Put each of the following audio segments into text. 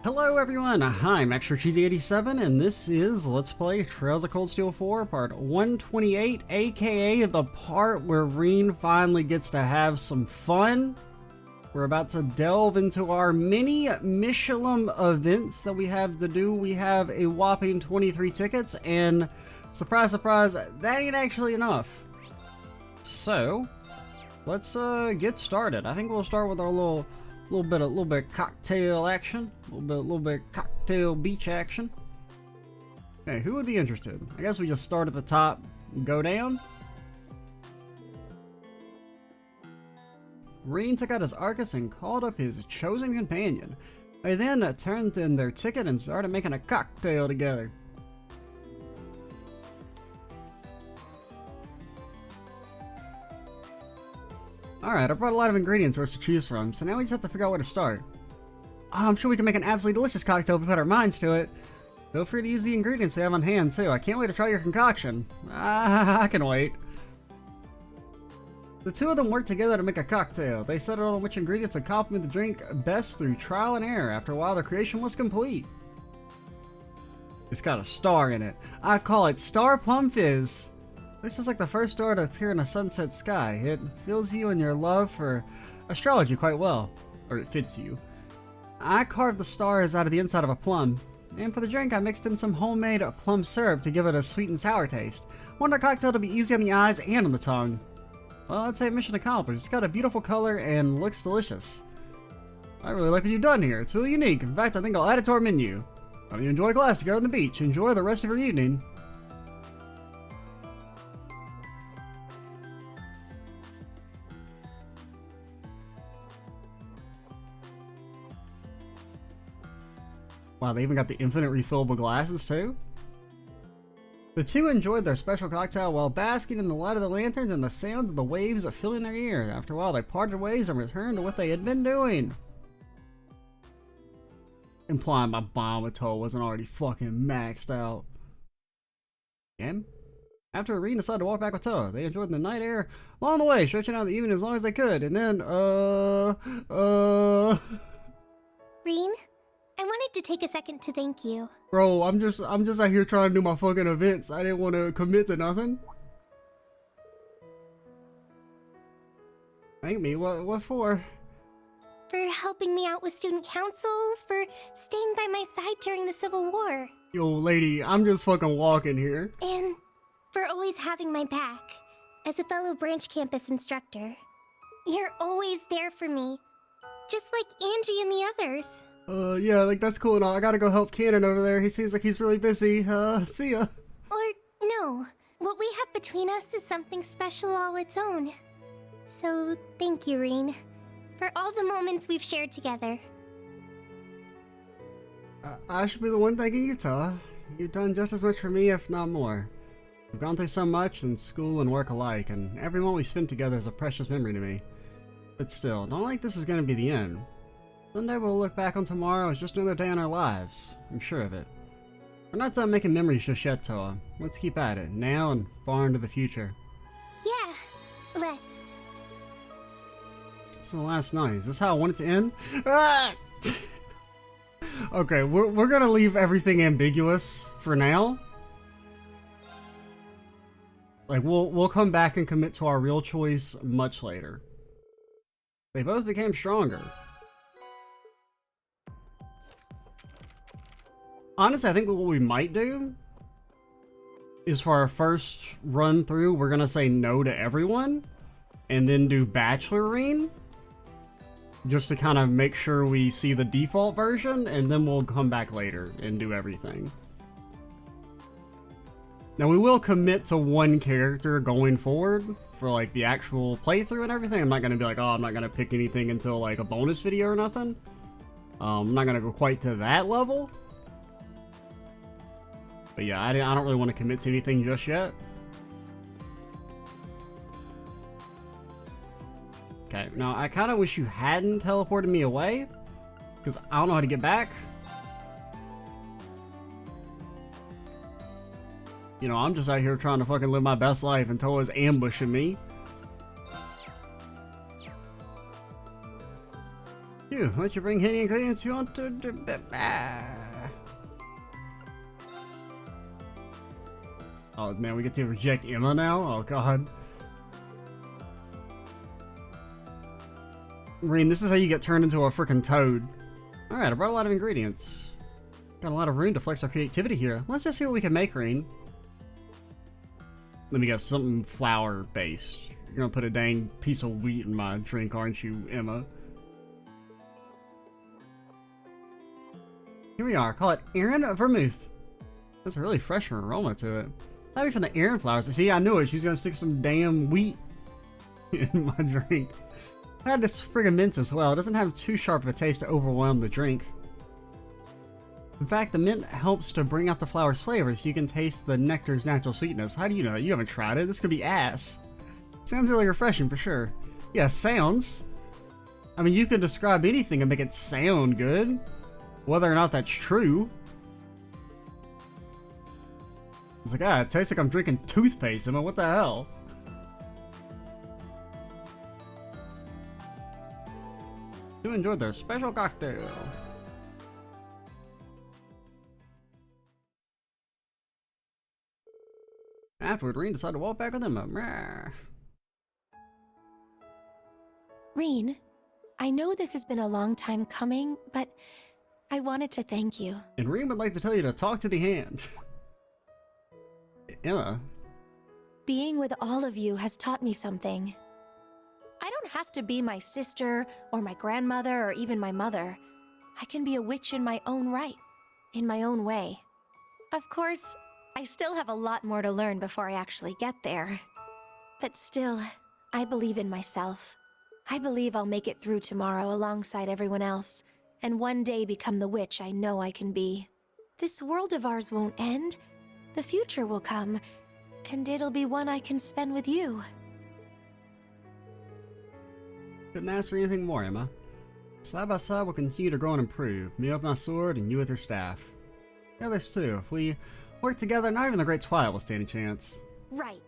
Hello everyone, I'm Extra Cheesy 87 and this is Let's Play Trails of Cold Steel 4 part 128, aka the part where Rean finally gets to have some fun. We're about to delve into our mini Michelin events that we have to do. We have a whopping 23 tickets and surprise surprise, that ain't actually enough. So, let's get started. I think we'll start with our little bit of cocktail action, a little bit cocktail beach action. Hey, who would be interested? I guess we just start at the top and go down. Rean took out his Arcus and called up his chosen companion. They then turned in their ticket and started making a cocktail together. Alright, I brought a lot of ingredients for us to choose from, so now we just have to figure out where to start. Oh, I'm sure we can make an absolutely delicious cocktail if we put our minds to it. Feel free to use the ingredients we have on hand, too. I can't wait to try your concoction. I can wait. The two of them worked together to make a cocktail. They settled on which ingredients would complement the drink best through trial and error. After a while, the creation was complete. It's got a star in it. I call it Star Plum Fizz. This is like the first star to appear in a sunset sky. It fills you and your love for astrology quite well. Or it fits you. I carved the stars out of the inside of a plum. And for the drink, I mixed in some homemade plum syrup to give it a sweet and sour taste. I want our cocktail to be easy on the eyes and on the tongue. Well, I'd say mission accomplished. It's got a beautiful color and looks delicious. I really like what you've done here. It's really unique. In fact, I think I'll add it to our menu. While you enjoy a glass together on the beach, enjoy the rest of your evening. Wow, they even got the infinite refillable glasses too? The two enjoyed their special cocktail while basking in the light of the lanterns and the sound of the waves filling their ears. After a while, they parted ways and returned to what they had been doing. Implying my Bombito wasn't already fucking maxed out. Again? After Rean decided to walk back with Toa, they enjoyed the night air along the way, stretching out the evening as long as they could, and then, Rean? I wanted to take a second to thank you. Bro, I'm just out here trying to do my fucking events. I didn't want to commit to nothing. Thank me? What for? For helping me out with student council, for staying by my side during the Civil War. Yo, lady, I'm just fucking walking here. And for always having my back as a fellow branch campus instructor. You're always there for me, just like Angie and the others. Yeah, like, that's cool and all. I gotta go help Cannon over there. He seems like he's really busy. See ya. Or, no. What we have between us is something special all its own. So, thank you, Rean, for all the moments we've shared together. I should be the one thanking you, Toa. You've done just as much for me, if not more. We've gone through so much in school and work alike, and every moment we spent together is a precious memory to me. But still, don't like this is gonna be the end. Someday we'll look back on tomorrow as just another day in our lives. I'm sure of it. We're not done making memories just yet, Toa. Let's keep at it, now and far into the future. Yeah, let's. This is the last night. Is this how I want it to end? Ah! Okay, we're gonna leave everything ambiguous for now. Like, we'll come back and commit to our real choice much later. They both became stronger. Honestly, I think what we might do is for our first run through, we're gonna say no to everyone and then do Bachelor Rean just to kind of make sure we see the default version, and then we'll come back later and do everything. Now, we will commit to one character going forward for like the actual playthrough and everything. I'm not gonna be like, oh, I'm not gonna pick anything until like a bonus video or nothing. I'm not gonna go quite to that level. But yeah, I don't really want to commit to anything just yet. Okay, now I kind of wish you hadn't teleported me away, because I don't know how to get back. You know, I'm just out here trying to fucking live my best life and Toa's ambushing me. Phew, why don't you bring any ingredients you want to... Oh man, we get to reject Emma now? Oh god. Rean, this is how you get turned into a freaking toad. Alright, I brought a lot of ingredients. Got a lot of room to flex our creativity here. Let's just see what we can make, Rean. Let me guess, something flour-based. You're gonna put a dang piece of wheat in my drink, aren't you, Emma? Here we are. Call it Erin Vermouth. That's a really fresh aroma to it. Maybe from the Erin flowers. See, I knew it. She's gonna stick some damn wheat in my drink. I had this friggin' mint as well. It doesn't have too sharp of a taste to overwhelm the drink. In fact, the mint helps to bring out the flower's flavor so you can taste the nectar's natural sweetness. How do you know that? You haven't tried it. This could be ass. Sounds really refreshing for sure. Yeah, sounds. I mean, you can describe anything and make it sound good. Whether or not that's true. It's like, it tastes like I'm drinking toothpaste. I mean, what the hell? You enjoyed their special cocktail. Afterward, Rean decided to walk back with him. Rean, I know this has been a long time coming, but I wanted to thank you. And Rean would like to tell you to talk to the hand. Emma. Being with all of you has taught me something. I don't have to be my sister, or my grandmother, or even my mother. I can be a witch in my own right, in my own way. Of course, I still have a lot more to learn before I actually get there. But still, I believe in myself. I believe I'll make it through tomorrow alongside everyone else, and one day become the witch I know I can be. This world of ours won't end. The future will come, and it'll be one I can spend with you. Couldn't ask for anything more, Emma. Side by side, we'll continue to grow and improve. Me with my sword, and you with your staff. The others too. If we work together, not even the Great Twilight will stand a chance. Right.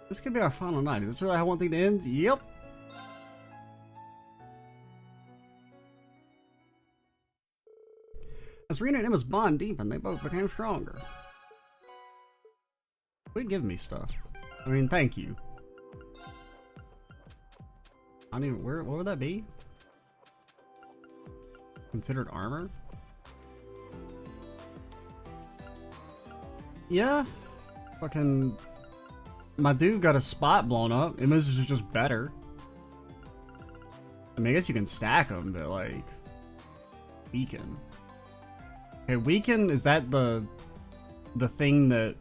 This could be our final night. Is this really how I want thing to end? Yep. As Rean and Emma's bond deepened, they both became stronger. Quit giving me stuff. I mean, thank you. I don't even, what would that be? Considered armor? Yeah. Fucking, my dude got a spot blown up. Emma's is just better. I mean, I guess you can stack them, but like, weaken. Okay, weaken, is that the thing that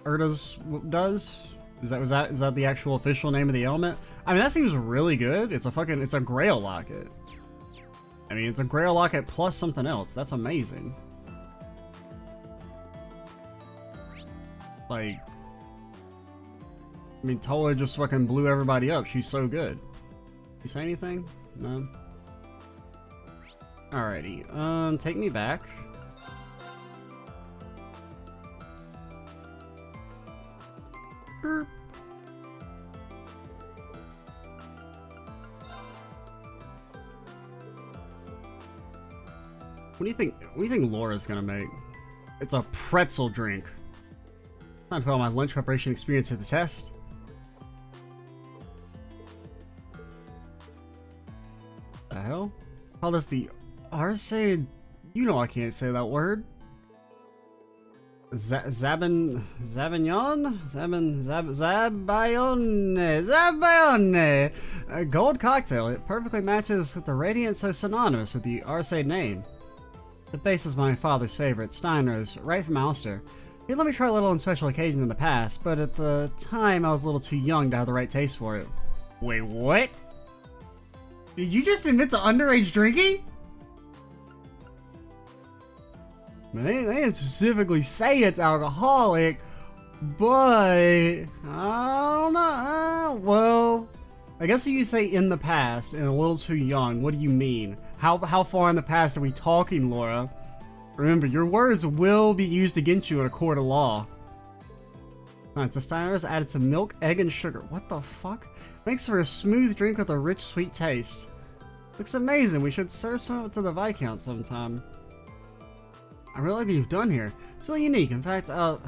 Erda's does? Is that the actual official name of the element? I mean, that seems really good. It's a Grail Locket. I mean, it's a Grail Locket plus something else. That's amazing. Like, I mean, Tola just fucking blew everybody up. She's so good. You say anything? No? Alrighty, take me back. What do you think? What do you think Laura's gonna make? It's a pretzel drink. Time to put all my lunch preparation experience to the test. The hell? Call this the Arse? You know I can't say that word. Zabayone? A gold cocktail. It perfectly matches with the radiance so synonymous with the Arse name. The base is my father's favorite, Steiner's, right from Ulster. He let me try a little on special occasions in the past, but at the time I was a little too young to have the right taste for it. Wait, what? Did you just admit to underage drinking? They didn't specifically say it's alcoholic, but I don't know. Well, I guess when you say in the past and a little too young, what do you mean? How far in the past are we talking, Laura? Remember, your words will be used against you in a court of law. Alright, so Steiner's added some milk, egg, and sugar. What the fuck? Makes for a smooth drink with a rich, sweet taste. Looks amazing. We should serve some to the Viscount sometime. I really like what you've done here. It's really unique. In fact, I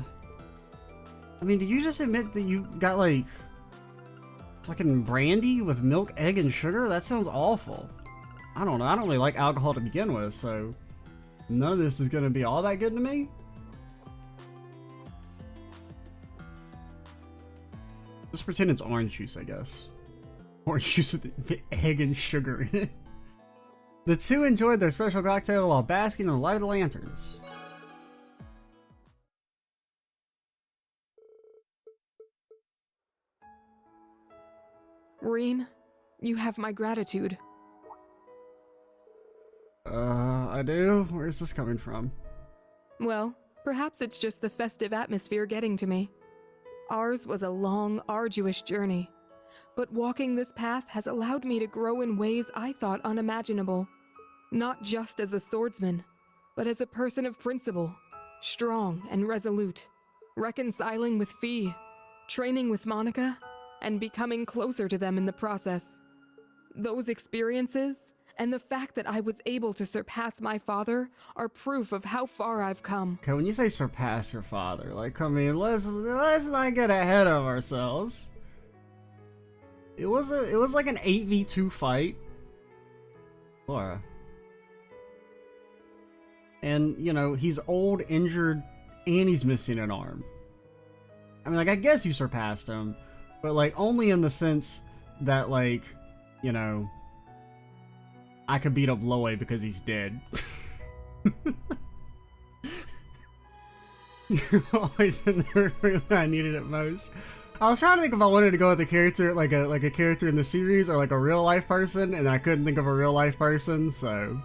mean, did you just admit that you got, like, fucking brandy with milk, egg, and sugar? That sounds awful. I don't know. I don't really like alcohol to begin with, so none of this is going to be all that good to me. Just pretend it's orange juice, I guess. Orange juice with egg and sugar in it. The two enjoyed their special cocktail while basking in the light of the lanterns. Rean, you have my gratitude. I do? Where's this coming from? Well, perhaps it's just the festive atmosphere getting to me. Ours was a long, arduous journey, but walking this path has allowed me to grow in ways I thought unimaginable. Not just as a swordsman, but as a person of principle, strong and resolute, reconciling with Fee, training with Monica, and becoming closer to them in the process. Those experiences, and the fact that I was able to surpass my father, are proof of how far I've come. Okay, when you say surpass your father, like, I mean, let's not get ahead of ourselves. It was like an 8v2 fight. Laura. And, you know, he's old, injured, and he's missing an arm. I mean, like, I guess you surpassed him, but, like, only in the sense that, like, you know, I could beat up Loe because he's dead. You're always in there when I needed it most. I was trying to think if I wanted to go with a character, like a character in the series, or like a real life person, and I couldn't think of a real life person, so...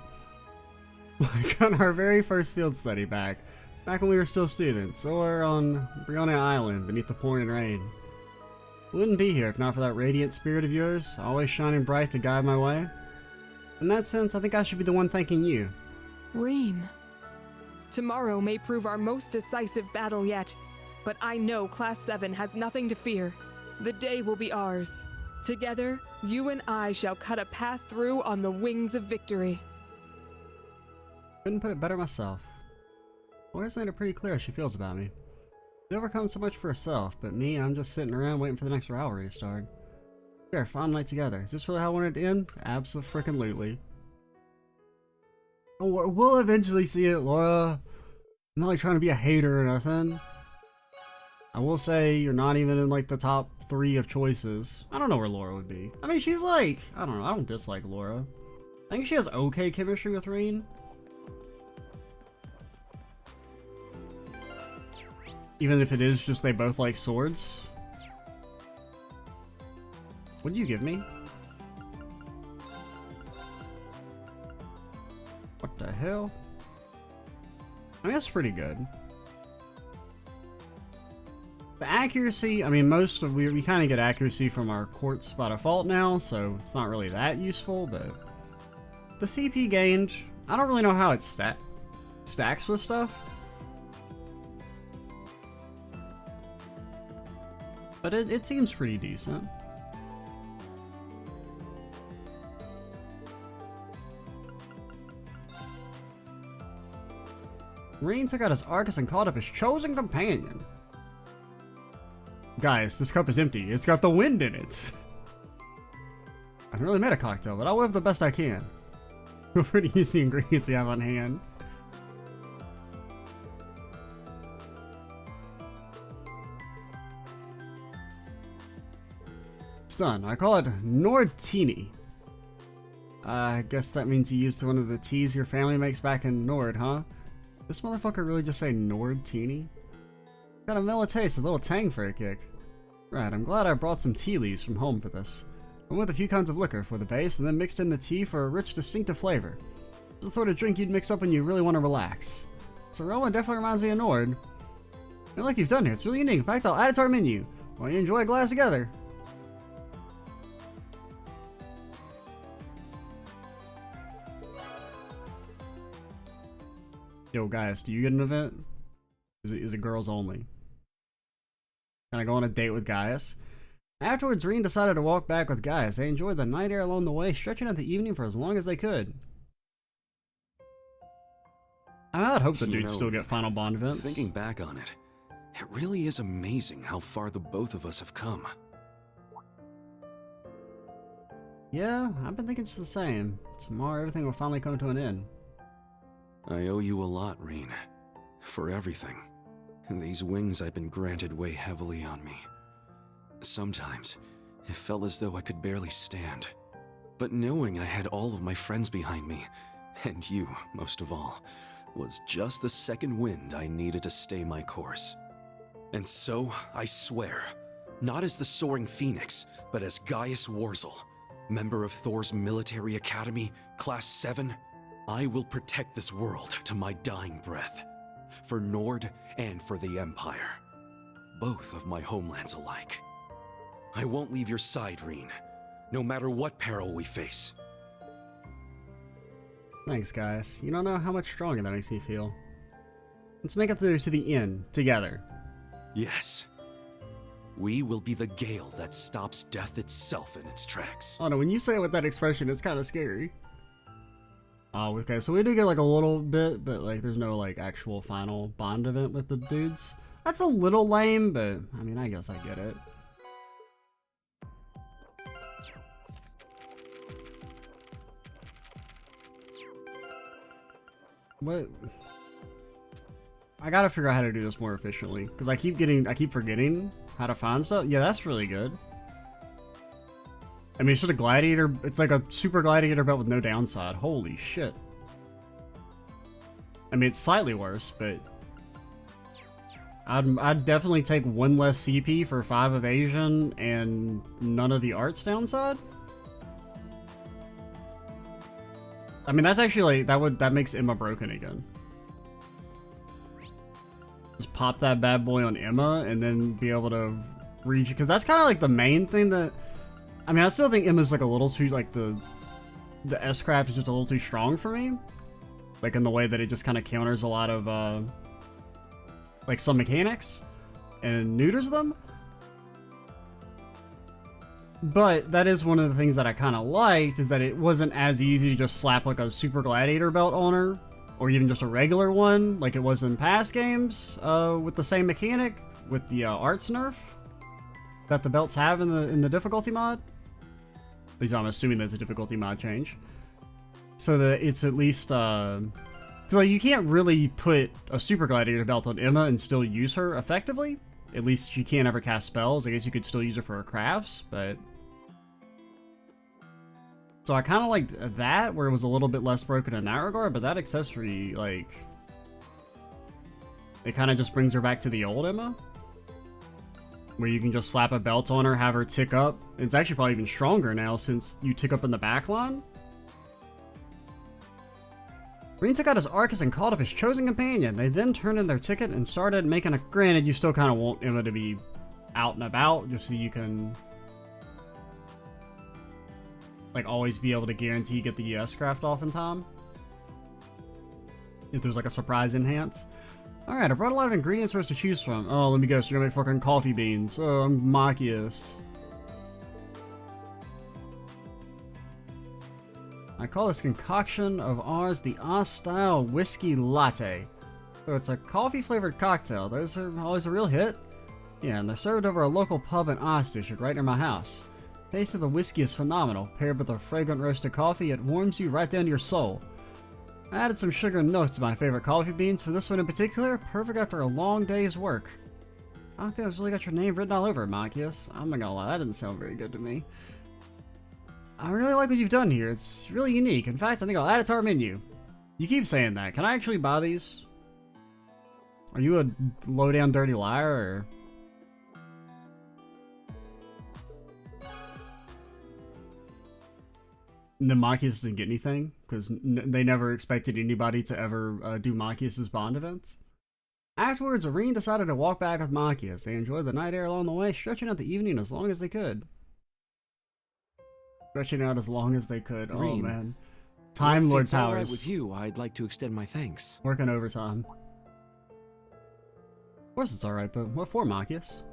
Like on our very first field study back when we were still students, or on Brianna Island beneath the pouring rain. Wouldn't be here if not for that radiant spirit of yours, always shining bright to guide my way. In that sense, I think I should be the one thanking you. Rean, tomorrow may prove our most decisive battle yet, but I know Class 7 has nothing to fear. The day will be ours. Together, you and I shall cut a path through on the wings of victory. Couldn't put it better myself. Laura's made it pretty clear how she feels about me. She overcomes so much for herself, but me, I'm just sitting around waiting for the next rivalry to start. Sure, fun night together. Is this really how I wanted it to end? Abso-freaking-lutely. Oh, we'll eventually see it, Laura. I'm not like trying to be a hater or nothing. I will say you're not even in like the top 3 of choices. I don't know where Laura would be. I mean, she's like, I don't know, I don't dislike Laura. I think she has okay chemistry with Rean. Even if it is just they both like swords. What do you give me? What the hell? I mean, that's pretty good. The accuracy, I mean, most of we kind of get accuracy from our quartz by default now, so it's not really that useful, but the CP gained, I don't really know how it stacks with stuff. But it seems pretty decent. Rean took out his Arcus and called up his chosen companion. Guys, this cup is empty. It's got the wind in it. I haven't really made a cocktail, but I'll whip the best I can. Feel free to use the ingredients you have on hand. It's done. I call it Nordtini. I guess that means you used one of the teas your family makes back in Nord, huh? This motherfucker really just say Nordtini? Got a mellow taste, a little tang for a kick. Right, I'm glad I brought some tea leaves from home for this. Went with a few kinds of liquor for the base, and then mixed in the tea for a rich, distinctive flavor. It's the sort of drink you'd mix up when you really want to relax. This aroma definitely reminds me of Nord. I like you've done here, it's really unique. In fact, I'll add it to our menu. Why don't you enjoy a glass together? Yo, Gaius, do you get an event? Is it girls only? Can I go on a date with Gaius? Afterwards, Rean decided to walk back with Gaius. They enjoyed the night air along the way, stretching out the evening for as long as they could. I'd hope the dudes still get final bond events. Thinking back on it, it really is amazing how far the both of us have come. Yeah, I've been thinking just the same. Tomorrow, everything will finally come to an end. I owe you a lot, Rean. For everything. These wings I've been granted weigh heavily on me. Sometimes, it felt as though I could barely stand. But knowing I had all of my friends behind me, and you, most of all, was just the second wind I needed to stay my course. And so, I swear, not as the Soaring Phoenix, but as Gaius Warzel, member of Thor's military academy, Class 7, I will protect this world to my dying breath. For Nord and for the Empire. Both of my homelands alike. I won't leave your side, Rean, no matter what peril we face. Thanks, guys. You don't know how much stronger that makes me feel. Let's make it through to the end, together. Yes. We will be the gale that stops death itself in its tracks. Oh no, when you say it with that expression, it's kind of scary. Oh, okay, so we do get like a little bit, but like there's no like actual final bond event with the dudes. That's a little lame, but I mean, I guess I get it. What? I gotta figure out how to do this more efficiently, because I keep forgetting how to find stuff. Yeah, that's really good. I mean, it's just a gladiator. It's like a super gladiator belt with no downside. Holy shit. I mean, it's slightly worse, but I'd definitely take 1 less CP for 5 evasion and none of the arts downside. I mean, that's actually like that makes Emma broken again. Just pop that bad boy on Emma and then be able to reach, because that's kind of like the main thing that. I mean, I still think Emma's like a little too, like the S-Craft is just a little too strong for me. Like in the way that it just kind of counters a lot of, like some mechanics and neuters them. But that is one of the things that I kind of liked, is that it wasn't as easy to just slap like a super gladiator belt on her, or even just a regular one, like it was in past games, with the same mechanic, with the arts nerf that the belts have in the difficulty mod. At least I'm assuming that's a difficulty mod change. So that it's at least, like you can't really put a super gladiator belt on Emma and still use her effectively. At least she can't ever cast spells. I guess you could still use her for her crafts, but. So I kind of liked that, where it was a little bit less broken in that regard, but that accessory, like, it kind of just brings her back to the old Emma. Where you can just slap a belt on her, have her tick up. It's actually probably even stronger now since you tick up in the back line. Rean took out his Arcus and called up his chosen companion. They then turned in their ticket and started making a... Granted, you still kind of want Emma to be out and about, just so you can... like, always be able to guarantee you get the S-Craft off in time. If there's like a surprise enhance. Alright, I brought a lot of ingredients for us to choose from. Oh, let me guess, you're gonna make fucking coffee beans. Oh, I'm Machias. I call this concoction of ours the Oz-style whiskey latte. So it's a coffee-flavored cocktail. Those are always a real hit. Yeah, and they're served over a local pub in Oz district right near my house. The taste of the whiskey is phenomenal. Paired with a fragrant roasted coffee, it warms you right down to your soul. I added some sugar and milk to my favorite coffee beans. For this one in particular, perfect after a long day's work. Octave's really got your name written all over it, Machias. I'm not gonna lie, that didn't sound very good to me. I really like what you've done here. It's really unique. In fact, I think I'll add it to our menu. You keep saying that. Can I actually buy these? Are you a low-down dirty liar, or...? The Machias doesn't get anything, because they never expected anybody to ever do Machias' bond events. Afterwards, Rean decided to walk back with Machias. They enjoyed the night air along the way, stretching out the evening as long as they could. Stretching out as long as they could. Oh Rean, man. Time Lord if it's all right powers. with you, I'd like to extend my thanks. Working overtime. Of course it's alright, but what for, Machias?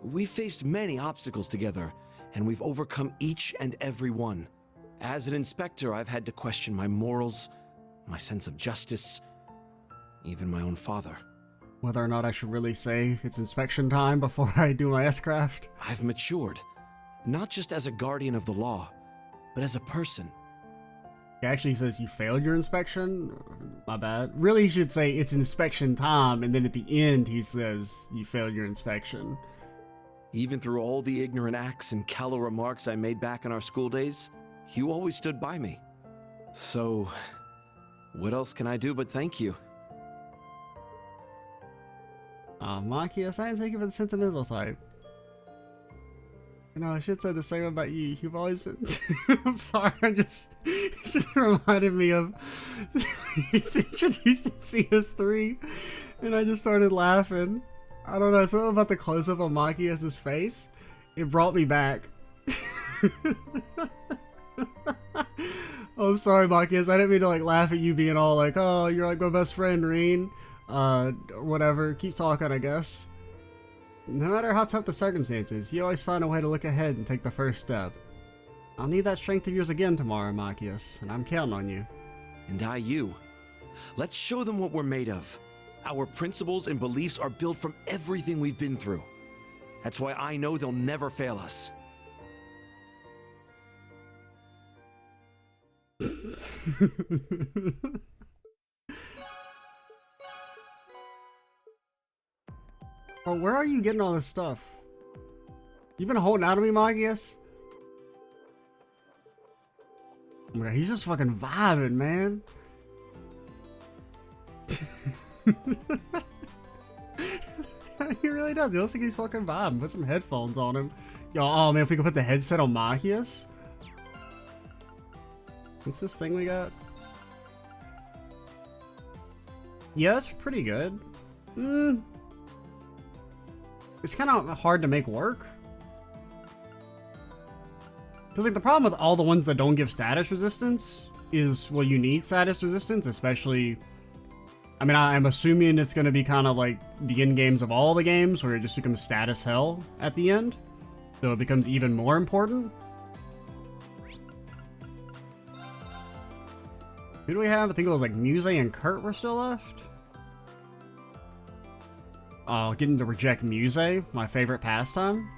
We've faced many obstacles together, and we've overcome each and every one. As an inspector, I've had to question my morals, my sense of justice, even my own father. Whether or not I should really say it's inspection time before I do my S-craft. I've matured, not just as a guardian of the law, but as a person. He actually says you failed your inspection? My bad. Really, he should say it's inspection time, and then at the end he says you failed your inspection. Even through all the ignorant acts and callow remarks I made back in our school days, you always stood by me. So, what else can I do but thank you? Machias, I didn't take you for the sentimental type. You know, I should say the same about you. You've always been... I'm sorry, it just reminded me of... He's introduced in CS3, and I just started laughing. I don't know, something about the close-up on Machias' face. It brought me back. Oh, I'm sorry, Machias. I didn't mean to, like, laugh at you being all like, oh, you're like my best friend, Rean. Whatever. Keep talking, I guess. No matter how tough the circumstances, you always find a way to look ahead and take the first step. I'll need that strength of yours again tomorrow, Machias, and I'm counting on you. And I you. Let's show them what we're made of. Our principles and beliefs are built from everything we've been through. That's why I know they'll never fail us. Oh, where are you getting all this stuff? You been holding out on me, Machias? Oh my god, he's just fucking vibing, man. He really does. He looks like he's fucking vibing. Put some headphones on him. Yo, oh man, if we could put the headset on Machias. What's this thing we got? Yeah, that's pretty good. It's kind of hard to make work. Because, like, the problem with all the ones that don't give status resistance is, well, you need status resistance, especially... I mean, I'm assuming it's going to be kind of like the end games of all the games, where it just becomes status hell at the end. So it becomes even more important. Who do we have? I think it was like Musse and Kurt were still left. Oh, getting to reject Musse, my favorite pastime.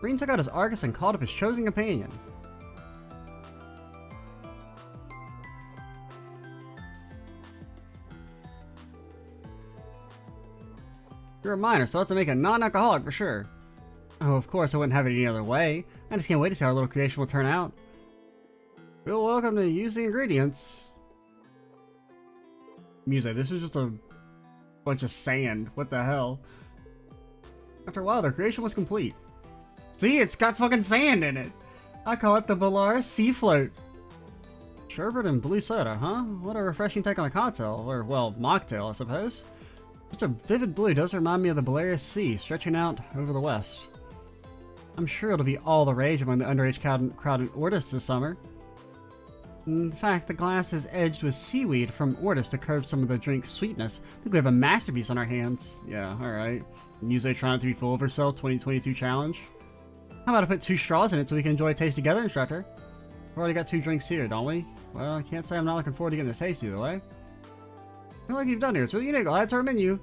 Rean took out his Argus and called up his chosen companion. You're a minor, so I have to make a non-alcoholic for sure. Oh, of course, I wouldn't have it any other way. I just can't wait to see how our little creation will turn out. Feel welcome to use the ingredients. Musse, this is just a bunch of sand. What the hell? After a while, their creation was complete. See, it's got fucking sand in it. I call it the Belarus Sea Float. Sherbet and blue soda, huh? What a refreshing take on a cocktail, or, well, mocktail, I suppose. Such a vivid blue does remind me of the Belarus Sea, stretching out over the west. I'm sure it'll be all the rage among the underage crowd in Ortis this summer. In fact, the glass is edged with seaweed from Ortis to curb some of the drink's sweetness. I think we have a masterpiece on our hands. Yeah, alright. Musse trying not to be full of herself, 2022 challenge. How about I put 2 straws in it so we can enjoy a taste together, instructor? We've already got 2 drinks here, don't we? Well, I can't say I'm not looking forward to getting a taste either way. I feel like you've done here, so you know, add to our menu.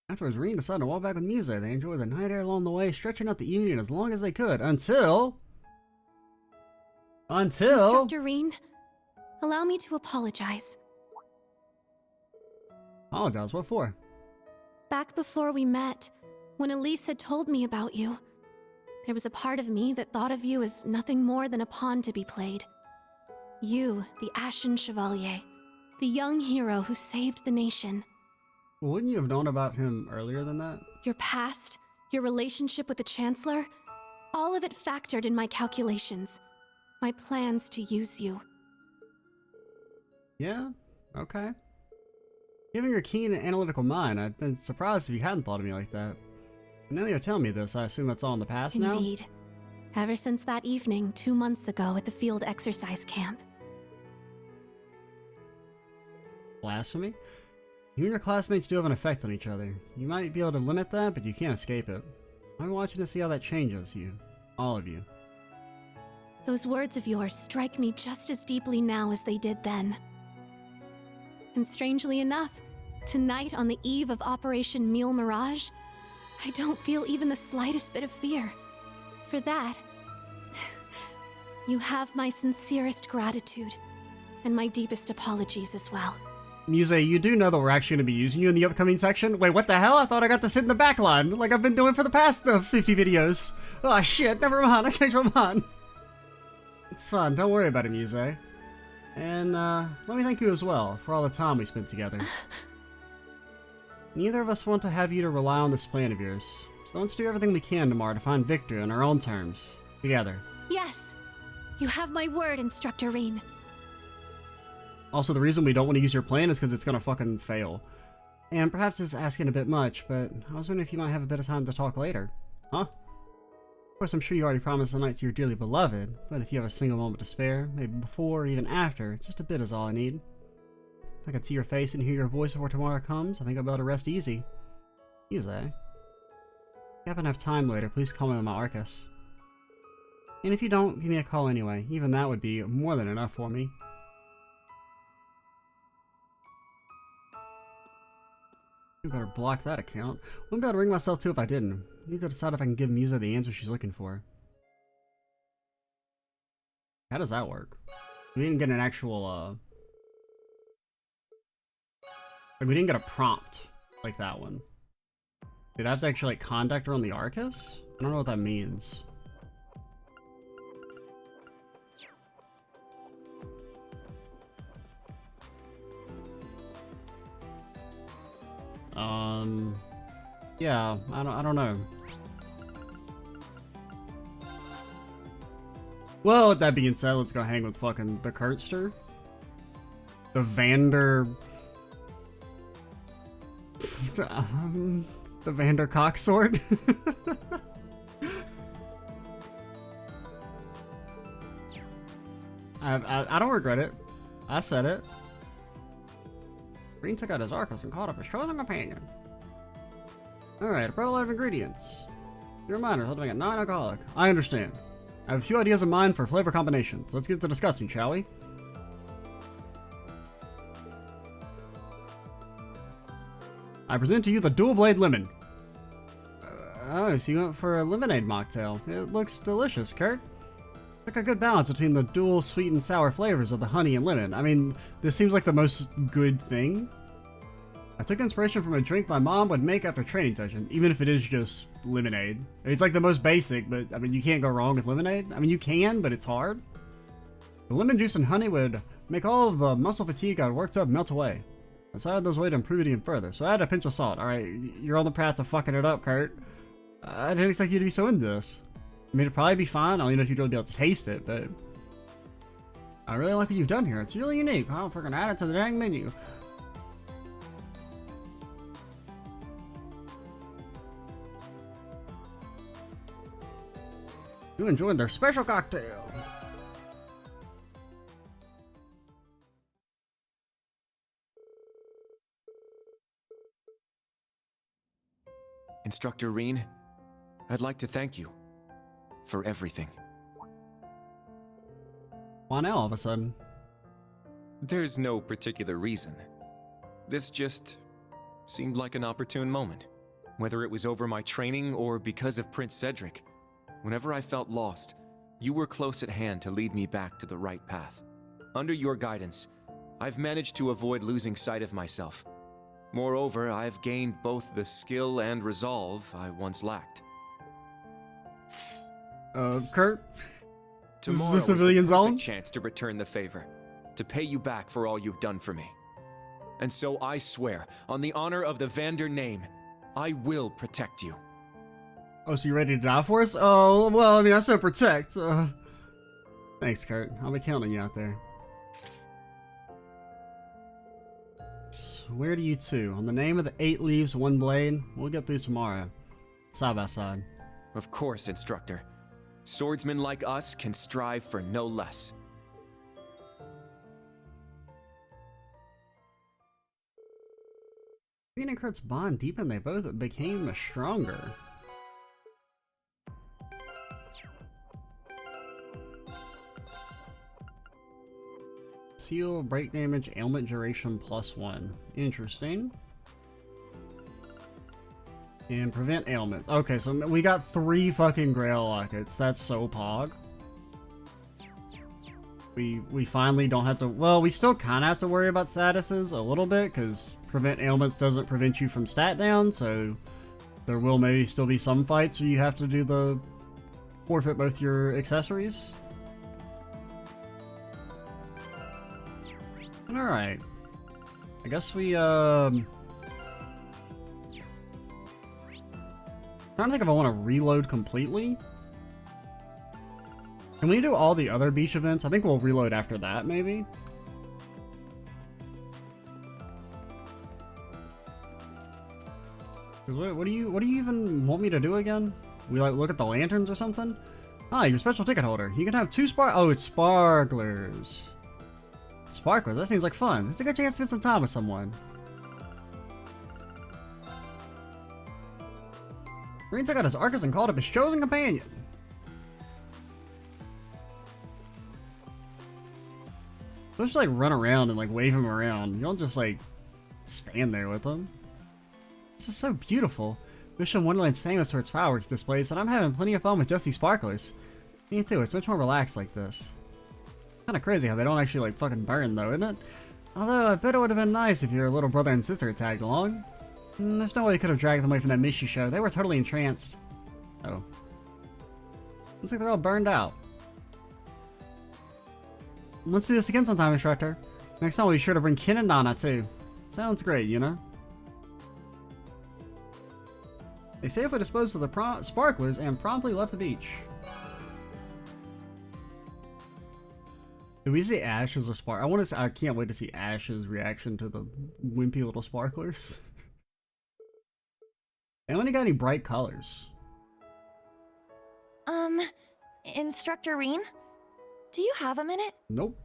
Afterwards, Rean decided to walk back with Musse. They enjoyed the night air along the way, stretching out the evening as long as they could, until... Instructor Rean, allow me to apologize. Apologize? What for? Back before we met, when Alisa told me about you, there was a part of me that thought of you as nothing more than a pawn to be played. You, the Ashen Chevalier, the young hero who saved the nation. Wouldn't you have known about him earlier than that? Your past, your relationship with the Chancellor, all of it factored in my calculations. My plans to use you. Yeah, okay. Given your keen and analytical mind, I'd been surprised if you hadn't thought of me like that. Now that you're telling me this, I assume that's all in the past now? Indeed. Ever since that evening 2 months ago at the field exercise camp. Blasphemy? You and your classmates do have an effect on each other. You might be able to limit that, but you can't escape it. I'm watching to see how that changes you. All of you. Those words of yours strike me just as deeply now as they did then. And strangely enough, tonight on the eve of Operation Mule Mirage, I don't feel even the slightest bit of fear. For that, you have my sincerest gratitude, and my deepest apologies as well. Musse, you do know that we're actually going to be using you in the upcoming section? Wait, what the hell? I thought I got to sit in the back line, like I've been doing for the past 50 videos. Oh shit, never mind, I changed my mind. It's fine, don't worry about it, Musse. And, let me thank you as well, for all the time we spent together. Neither of us want to have you to rely on this plan of yours, so let's do everything we can tomorrow to find victory on our own terms, together. Yes! You have my word, Instructor Rean. Also, the reason we don't want to use your plan is because it's gonna fucking fail. And perhaps it's asking a bit much, but I was wondering if you might have a bit of time to talk later. Huh? Of course, I'm sure you already promised the night to your dearly beloved, but if you have a single moment to spare, maybe before or even after, just a bit is all I need. If I could see your face and hear your voice before tomorrow comes, I think I'll be able to rest easy. Musse. If you happen to have time later, please call me on my Arcus. And if you don't, give me a call anyway. Even that would be more than enough for me. I better block that account. Wouldn't be able to ring myself too if I didn't. I need to decide if I can give Musse the answer she's looking for. How does that work? We didn't get an actual, like, we didn't get a prompt like that one. Did I have to actually, like, contact her on the Arcus? I don't know what that means. Yeah, I don't know. Well, with that being said, let's go hang with fucking the Kurtster. The Vander... the Vander Cocksword? I don't regret it. I said it. Rean took out his Arcus and caught up his chosen companion. Alright, I brought a lot of ingredients. Your reminder, something at non-alcoholic. I understand. I have a few ideas in mind for flavor combinations. Let's get to discussing, shall we? I present to you the Dual Blade Lemon. Oh, so you went for a lemonade mocktail. It looks delicious, Kurt. Like a good balance between the dual sweet and sour flavors of the honey and lemon. I mean, this seems like the most good thing. I took inspiration from a drink my mom would make after training session, even if it is just lemonade. It's like the most basic, but I mean, you can't go wrong with lemonade. I mean, you can, but it's hard. The lemon juice and honey would make all of the muscle fatigue I'd worked up melt away. I decided those way to improve it even further, so I added a pinch of salt. Alright, you're on the path to fucking it up, Kurt. I didn't expect you to be so into this. I mean, it'd probably be fine. I don't even know if you'd really be able to taste it, but I really like what you've done here. It's really unique. I'll freaking add it to the dang menu. You enjoyed their special cocktail. Instructor Rean, I'd like to thank you for everything. Why now, all of a sudden? There's no particular reason. This just seemed like an opportune moment. Whether it was over my training or because of Prince Cedric, whenever I felt lost, you were close at hand to lead me back to the right path. Under your guidance, I've managed to avoid losing sight of myself. Moreover, I've gained both the skill and resolve I once lacked. Kurt? Tomorrow Is this is civilian the zone? perfect chance to return the favor, to pay you back for all you've done for me. And so I swear, on the honor of the Vander name, I will protect you. Oh, so you ready to die for us? Oh, well, I mean, I said protect. Thanks, Kurt. I'll be counting you out there. Swear to you two, on the name of the 8 leaves, 1 blade, we'll get through tomorrow. Side by side. Of course, instructor. Swordsmen like us can strive for no less. Rean and Kurt's bond deepened, they both became stronger. Seal, break damage, ailment duration +1. Interesting. And prevent ailments. Okay, so we got 3 fucking Grail Lockets. That's so pog. We finally don't have to... Well, we still kind of have to worry about statuses a little bit, because prevent ailments doesn't prevent you from stat down, so there will maybe still be some fights where you have to do the... forfeit both your accessories. Alright. I guess we, trying to think if I want to reload completely. Can we do all the other beach events? I think we'll reload after that, maybe. What do you even want me to do again? We like look at the lanterns or something? Ah, your special ticket holder. You can have 2 oh, it's sparklers. Sparklers, that seems like fun. It's a good chance to spend some time with someone. Rean took out his Arcus and called up his chosen companion. Don't just like run around and like wave him around. You don't just like stand there with him. This is so beautiful. Wish Wonderland's famous for its fireworks displays, and I'm having plenty of fun with just these sparklers. Me too, it's much more relaxed like this. Kinda crazy how they don't actually like fucking burn though, isn't it? Although I bet it would have been nice if your little brother and sister had tagged along. There's no way you could have dragged them away from that mystery show. They were totally entranced. Oh. Looks like they're all burned out. Let's do this again sometime, instructor. Next time we'll be sure to bring Ken and Nana too. Sounds great, you know? They safely disposed of the sparklers and promptly left the beach. Did we see Ash's or Spark? I can't wait to see Ash's reaction to the wimpy little sparklers. Anyone got any bright colors? Instructor Rean? Do you have a minute? Nope.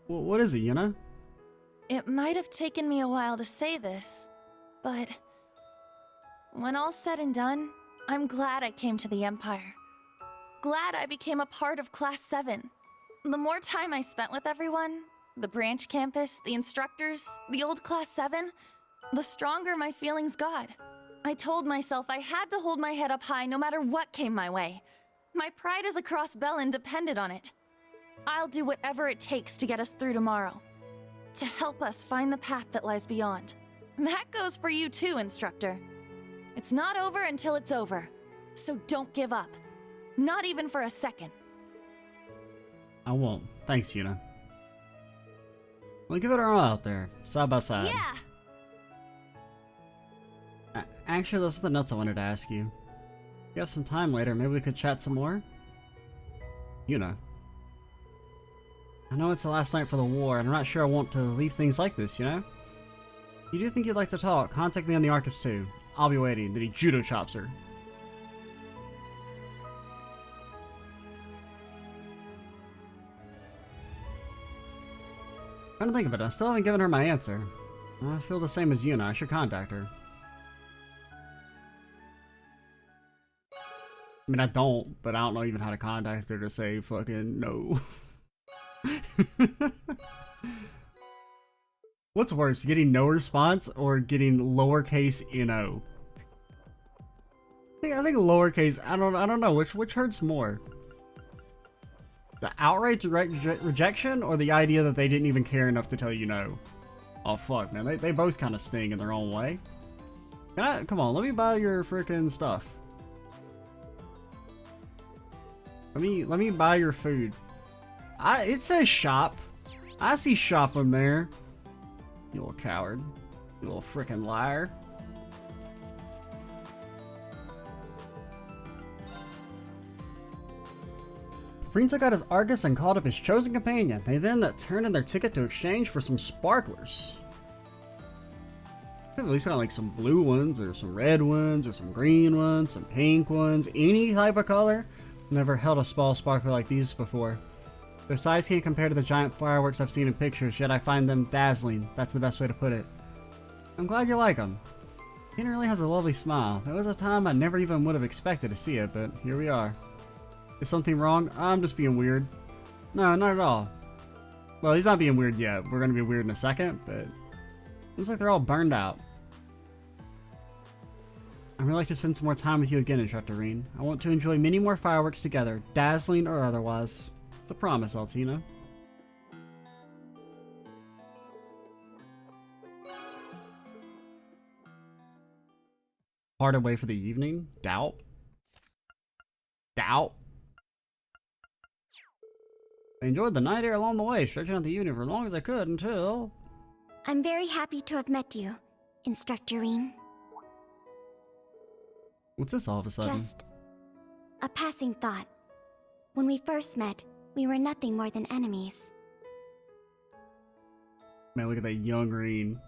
Well, what is it, you know? It might have taken me a while to say this, but when all's said and done, I'm glad I came to the Empire. Glad I became a part of Class 7. The more time I spent with everyone, the branch campus, the instructors, the old Class 7, the stronger my feelings got. I told myself I had to hold my head up high no matter what came my way. My pride as a Cross Bellin depended on it. I'll do whatever it takes to get us through tomorrow. To help us find the path that lies beyond. That goes for you too, Instructor. It's not over until it's over. So don't give up. Not even for a second. I won't. Thanks, Yuna. We'll give it our all out there, side by side. Yeah! Actually, there's something else I wanted to ask you. If you have some time later, maybe we could chat some more? Yuna. I know it's the last night for the war, and I'm not sure I want to leave things like this, you know? If you do think you'd like to talk, contact me on the Arcus too. I'll be waiting. Then he judo chops her. Trying to think of it, I still haven't given her my answer. I feel the same as Yuna, I should contact her. I mean, I don't, but I don't know even how to contact her to say fucking no. What's worse, getting no response or getting lowercase no? I think lowercase. I don't know which hurts more. The outright rejection or the idea that they didn't even care enough to tell you no. Oh fuck, man, they both kind of sting in their own way. Come on, let me buy your freaking stuff. Let me buy your food. It says shop. I see shop in there. You little coward. You little frickin' liar. Rean took out his Arcus and called up his chosen companion. They then turned in their ticket to exchange for some sparklers. At least got like some blue ones, or some red ones, or some green ones, some pink ones, any type of color. Never held a small sparkler like these before. Their size can't compare to the giant fireworks I've seen in pictures, yet I find them dazzling. That's the best way to put it. I'm glad you like them. Tina really has a lovely smile. There was a time I never even would have expected to see it, but here we are. Is something wrong? I'm just being weird. No, not at all. Well, he's not being weird yet. We're gonna be weird in a second, but looks like they're all burned out. I'd really like to spend some more time with you again, Instructor Rean. I want to enjoy many more fireworks together, dazzling or otherwise. It's a promise, Altina. Part away for the evening? Doubt? Doubt? I enjoyed the night air along the way, stretching out the evening for as long as I could until... I'm very happy to have met you, Instructor Rean. What's this all of a sudden? Just a passing thought. When we first met, we were nothing more than enemies. Man, look at that young Rean.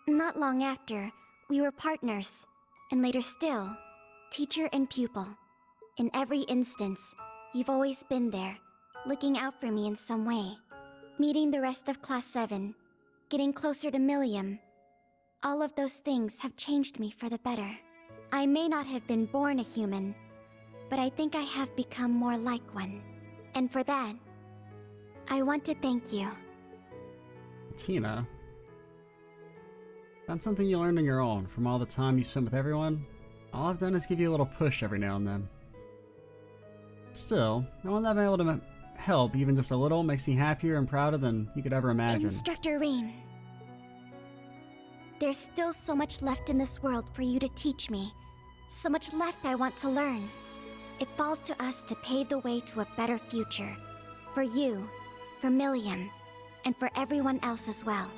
Not long after, we were partners, and later still, teacher and pupil. In every instance, you've always been there, looking out for me in some way. Meeting the rest of Class 7, getting closer to Millium. All of those things have changed me for the better. I may not have been born a human, but I think I have become more like one. And for that, I want to thank you. Tina. That's something you learned on your own, from all the time you spent with everyone. All I've done is give you a little push every now and then. Still, knowing that I'm able to help even just a little makes me happier and prouder than you could ever imagine. Instructor Rean. There's still so much left in this world for you to teach me. So much left I want to learn. It falls to us to pave the way to a better future. For you, for Millium, and for everyone else as well.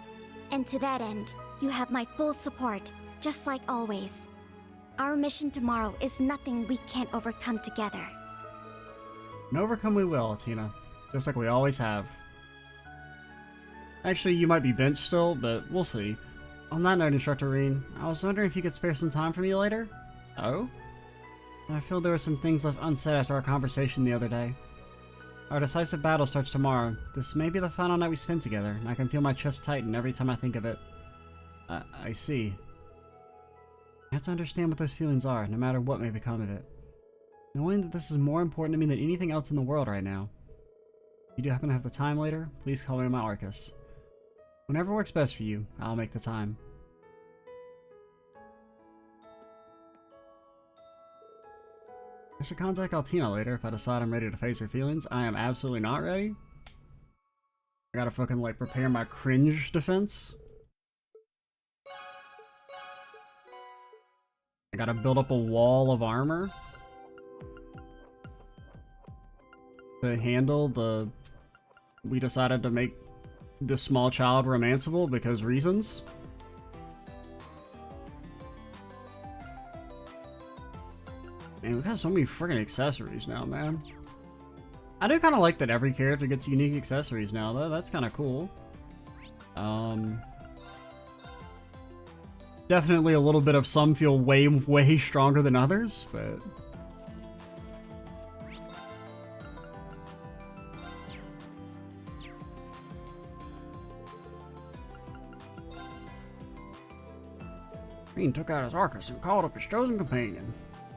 And to that end, you have my full support, just like always. Our mission tomorrow is nothing we can't overcome together. And overcome we will, Altina. Just like we always have. Actually, you might be benched still, but we'll see. On that note, Instructor Rean, I was wondering if you could spare some time for me later? Oh? I feel there were some things left unsaid after our conversation the other day. Our decisive battle starts tomorrow. This may be the final night we spend together, and I can feel my chest tighten every time I think of it. I see. I have to understand what those feelings are, no matter what may become of it. Knowing that this is more important to me than anything else in the world right now. If you do happen to have the time later, please call me my Arcus. Whenever works best for you, I'll make the time. I should contact Altina later if I decide I'm ready to face her feelings. I am absolutely not ready. I gotta fucking like prepare my cringe defense. I gotta build up a wall of armor to handle the... We decided to make this small child romanceable because reasons. Man, we've got so many friggin' accessories now, man. I do kind of like that every character gets unique accessories now, though. That's kind of cool. Definitely a little bit of some feel way, way stronger than others, but... Rean took out his Arcus and called up his chosen companion.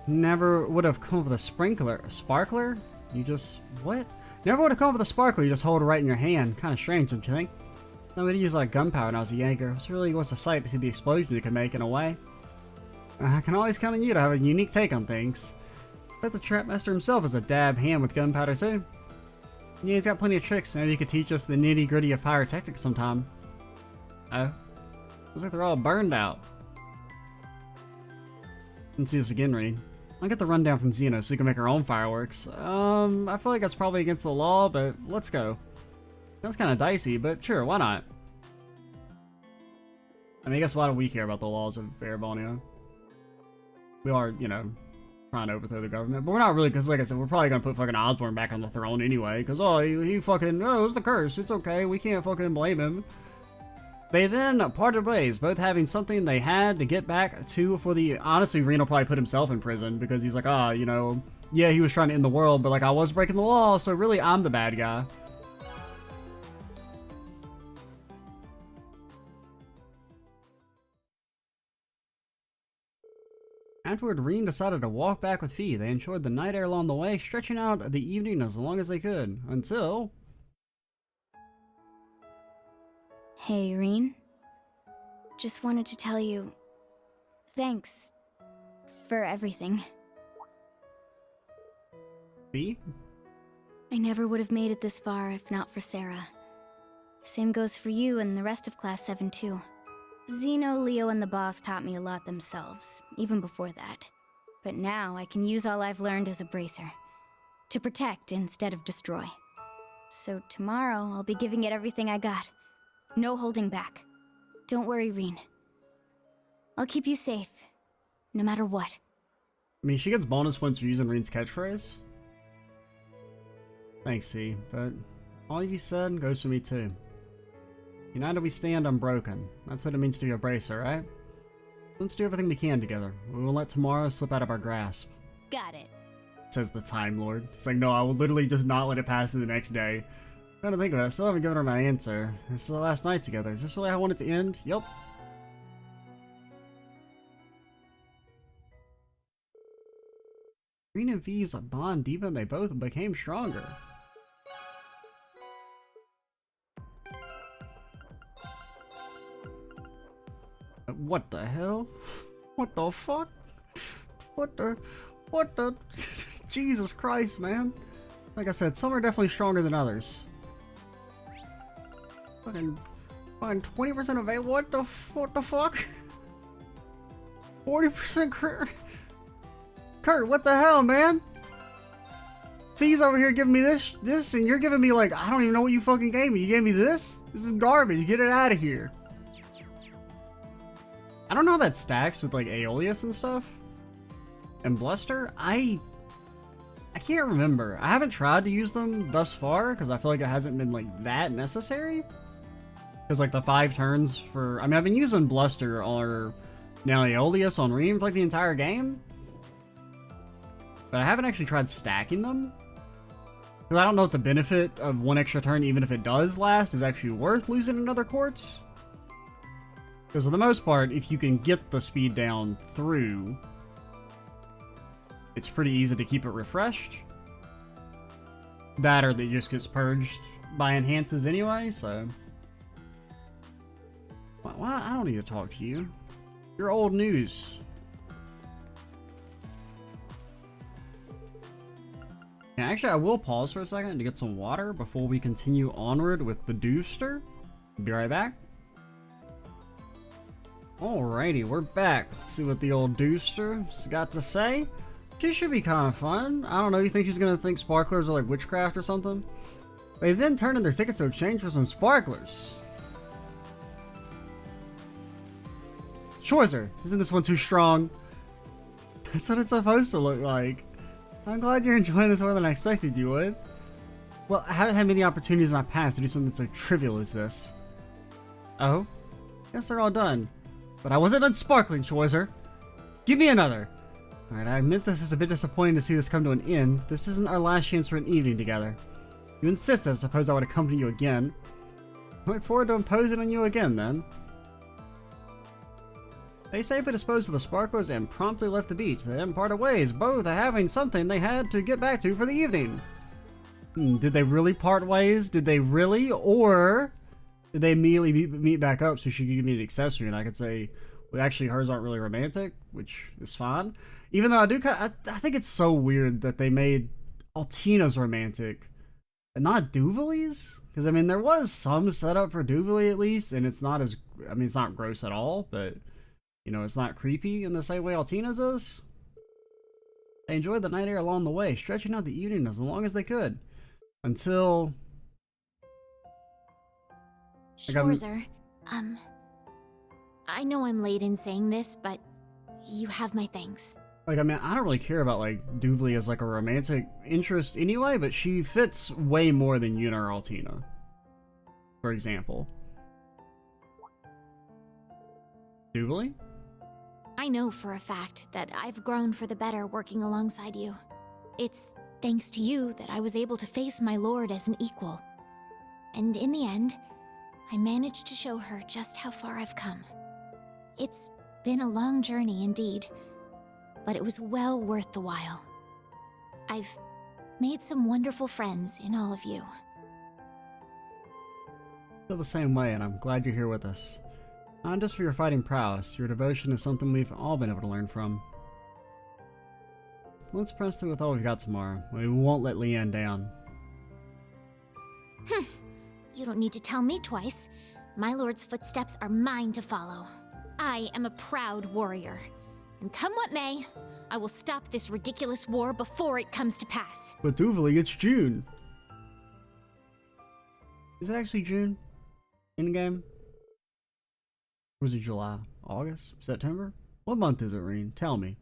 Never would have come up with a sparkler? You just... what? Never would have come up with a sparkler, you just hold it right in your hand. Kind of strange, don't you think? I would use like gunpowder when I was a Jaeger. It really was a sight to see the explosion you could make in a way. I can always count on you to have a unique take on things. I bet the Trapmaster himself is a dab hand with gunpowder too. Yeah, he's got plenty of tricks. Maybe he could teach us the nitty gritty of pyrotechnics sometime. Oh. Looks like they're all burned out. Let's see this again, Rean. I'll get the rundown from Xeno so we can make our own fireworks. I feel like that's probably against the law, but let's go. That's kind of dicey, but sure, why not? I mean, I guess why do we care about the laws of Fair Bonio? We are, you know, trying to overthrow the government. But we're not really, because like I said, we're probably going to put fucking Osborn back on the throne anyway. Because, oh, he fucking, oh, it was the curse. It's okay. We can't fucking blame him. They then parted ways, both having something they had to get back to for the... Honestly, Rean will probably put himself in prison because he's like, you know, yeah, he was trying to end the world, but like, I was breaking the law, so really, I'm the bad guy. Afterward, Rean decided to walk back with Fee. They enjoyed the night air along the way, stretching out the evening as long as they could, until... Hey, Rean. Just wanted to tell you... thanks... for everything. Fee? I never would have made it this far if not for Sarah. Same goes for you and the rest of Class 7 too. Xeno, Leo, and the boss taught me a lot themselves, even before that. But now I can use all I've learned as a bracer. To protect instead of destroy. So tomorrow, I'll be giving it everything I got. No holding back. Don't worry, Rean. I'll keep you safe, no matter what. I mean, she gets bonus points for using Rean's catchphrase. Thanks, C, but all you said goes for me too. United we stand, unbroken. That's what it means to be a bracer, right? Let's do everything we can together. We won't let tomorrow slip out of our grasp. Got it. Says the Time Lord. It's like, no, I will literally just not let it pass to the next day. I'm trying to think of it. I still haven't given her my answer. This is the last night together. Is this really how I want it to end? Yup. Rean and V's bond deepened. They both became stronger. What the hell? What the fuck? What the... Jesus Christ, man. Like I said, some are definitely stronger than others. Fucking 20% available. What the fuck? 40% Kurt, what the hell, man? Fee's over here giving me this, and you're giving me like, I don't even know what you fucking gave me. You gave me this? This is garbage. Get it out of here. I don't know how that stacks with like Aeolus and stuff. And Bluster, I can't remember. I haven't tried to use them thus far because I feel like it hasn't been like that necessary. Because like the 5 turns for, I mean, I've been using Bluster or now Aeolus on Rean for like the entire game. But I haven't actually tried stacking them. Because I don't know if the benefit of 1 extra turn, even if it does last, is actually worth losing another quartz. Because for the most part, if you can get the speed down through, it's pretty easy to keep it refreshed. That or that just gets purged by enhances anyway, so... Well, I don't need to talk to you. You're old news. Yeah, actually, I will pause for a second to get some water before we continue onward with the Doofster. Be right back. Alrighty, we're back. Let's see what the old Doofster's got to say. She should be kind of fun. I don't know, you think she's gonna think sparklers are like witchcraft or something? They then turned in their tickets to exchange for some sparklers. Schwarzer, isn't this one too strong? That's what it's supposed to look like. I'm glad you're enjoying this more than I expected you would. Well, I haven't had many opportunities in my past to do something so trivial as this. Oh? Guess they're all done. But I wasn't done sparkling, Schwarzer. Give me another. Alright, I admit this is a bit disappointing to see this come to an end. This isn't our last chance for an evening together. You insisted, I suppose I would accompany you again. I look forward to imposing on you again, then. They safely disposed of the sparklers and promptly left the beach. They then parted ways, both having something they had to get back to for the evening. Did they really part ways? Did they really? Or did they immediately meet back up so she could give me an accessory and I could say, well, actually hers aren't really romantic, which is fine. Even though I think it's so weird that they made Altina's romantic and not Duvalie's. Because, I mean, there was some setup for Duvalie at least, and it's not as, I mean, it's not gross at all, but... You know, it's not creepy in the same way Altina's is. They enjoyed the night air along the way, stretching out the evening as long as they could. Until... Schwarzer, I know I'm late in saying this, but you have my thanks. Like, I mean, I don't really care about, like, Duvalie as, like, a romantic interest anyway, but she fits way more than Yuna or Altina, for example. Duvalie? I know for a fact that I've grown for the better working alongside you. It's thanks to you that I was able to face my lord as an equal. And in the end, I managed to show her just how far I've come. It's been a long journey indeed, but it was well worth the while. I've made some wonderful friends in all of you. I feel the same way, and I'm glad you're here with us. Not just for your fighting prowess, your devotion is something we've all been able to learn from. Let's press through with all we've got tomorrow. We won't let Leanne down. You don't need to tell me twice. My lord's footsteps are mine to follow. I am a proud warrior. And come what may, I will stop this ridiculous war before it comes to pass. But Duvalie, it's June. Is it actually June? In game? Or was it July? August? September? What month is it, Rean? Tell me.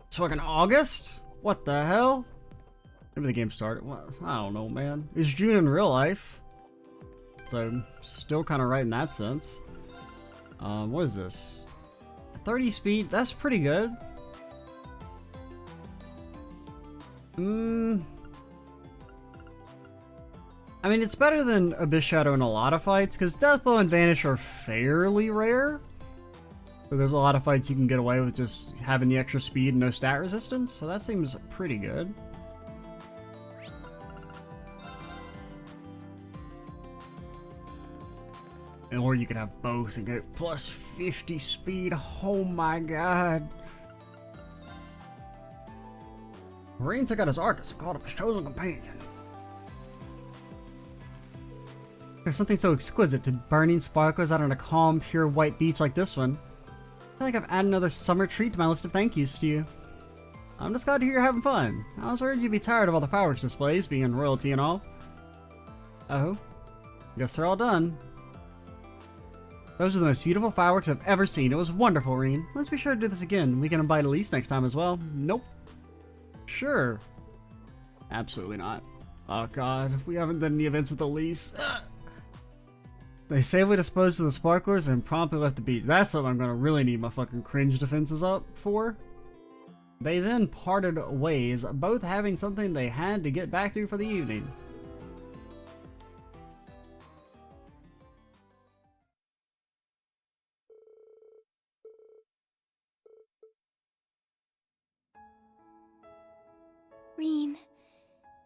It's fucking August? What the hell? Maybe the game started. Well, I don't know, man. It's June in real life. So, still kind of right in that sense. What is this? 30 speed? That's pretty good. I mean, it's better than Abyss Shadow in a lot of fights, because Deathblow and Vanish are fairly rare. So there's a lot of fights you can get away with just having the extra speed and no stat resistance, so that seems pretty good. Or you could have both and get plus 50 speed. Oh my god. Rean took out his Arcus and called up his chosen companion. There's something so exquisite to burning sparklers out on a calm, pure white beach like this one. I feel like I've added another summer treat to my list of thank yous to you. I'm just glad to hear you're having fun. I was worried you'd be tired of all the fireworks displays, being royalty and all. Oh, guess they're all done. Those are the most beautiful fireworks I've ever seen. It was wonderful, Rean. Let's be sure to do this again. We can invite Elise next time as well. Nope. Sure. Absolutely not. Oh god, we haven't done any events with Elise. They safely disposed of the sparklers and promptly left the beach. That's what I'm gonna really need my fucking cringe defenses up for. They then parted ways, both having something they had to get back to for the evening. Rean,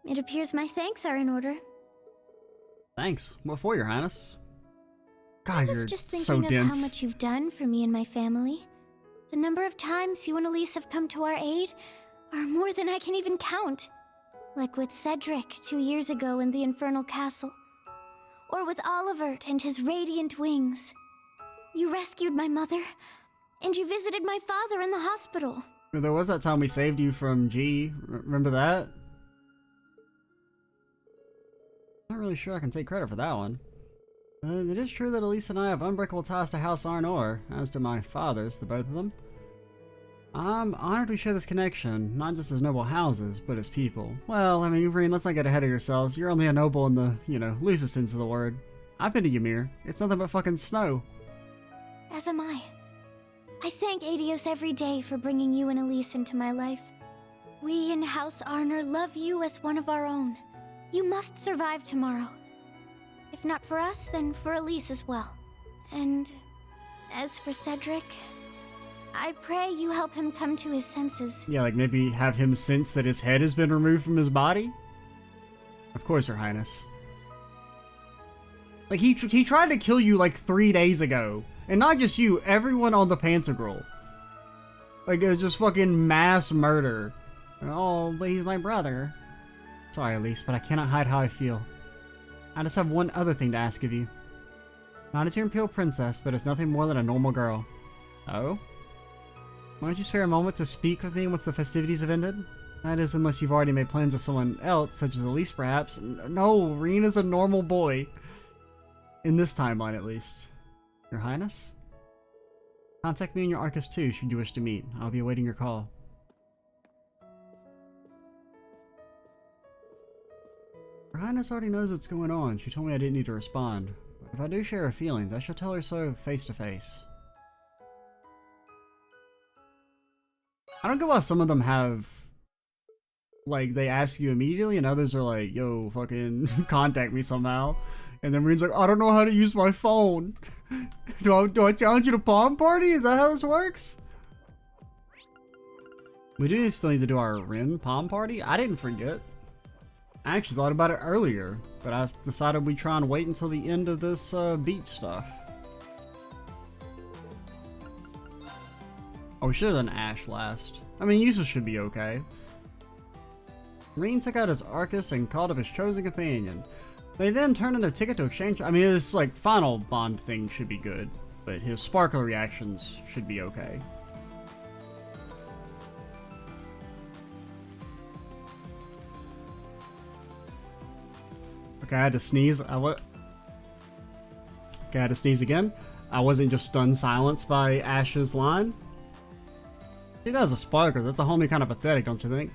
it appears my thanks are in order. Thanks. What for, Your Highness? God, I was you're just so thinking of dense. how much you've done for me and my family. The number of times you and Elise have come to our aid are more than I can even count. Like with Cedric 2 years ago in the Infernal Castle. Or with Olivert and his radiant wings. You rescued my mother, and you visited my father in the hospital. There was that time we saved you from G. Remember that? Not really sure I can take credit for that one. It is true that Alisa and I have unbreakable ties to House Arnor, as do my fathers, the both of them. I'm honored we share this connection, not just as noble houses, but as people. Well, I mean, Rean, let's not get ahead of yourselves. You're only a noble in the, loosest sense of the word. I've been to Ymir. It's nothing but fucking snow. As am I. I thank Adios every day for bringing you and Elise into my life. We in House Arnor love you as one of our own. You must survive tomorrow. If not for us, then for Elise as well. And as for Cedric, I pray you help him come to his senses. Yeah, like maybe have him sense that his head has been removed from his body? Of course, Your Highness. Like, he tried to kill you like 3 days ago. And not just you, everyone on the Pantagruel. Like, it was just fucking mass murder. Oh, but he's my brother. Sorry, Elise, but I cannot hide how I feel. I just have one other thing to ask of you. Not as your Imperial Princess, but as nothing more than a normal girl. Oh? Why don't you spare a moment to speak with me once the festivities have ended? That is, unless you've already made plans with someone else, such as Elise perhaps. No, Rean is a normal boy. In this timeline, at least. Your Highness? Contact me in your Arcus too, should you wish to meet. I'll be awaiting your call. Her Highness already knows what's going on. She told me I didn't need to respond. But if I do share her feelings, I shall tell her so face to face. I don't get why some of them have, like, they ask you immediately, and others are like, yo, fucking contact me somehow. And then Rean's like, I don't know how to use my phone. Do I challenge you to palm party? Is that how this works? We do still need to do our Rin palm party. I didn't forget. I actually thought about it earlier, but I decided we'd try and wait until the end of this beach stuff. Oh, we should have done Ash last. I mean, Jusis should be okay. Rean took out his Arcus and called up his chosen companion. They then turned in their ticket to exchange. I mean, his like final bond thing should be good, but his sparkle reactions should be okay. Okay, I had to sneeze. Okay, I had to sneeze again. I wasn't just stunned silence by Ash's line. You guys are sparkers. That's a whole new kind of pathetic, don't you think?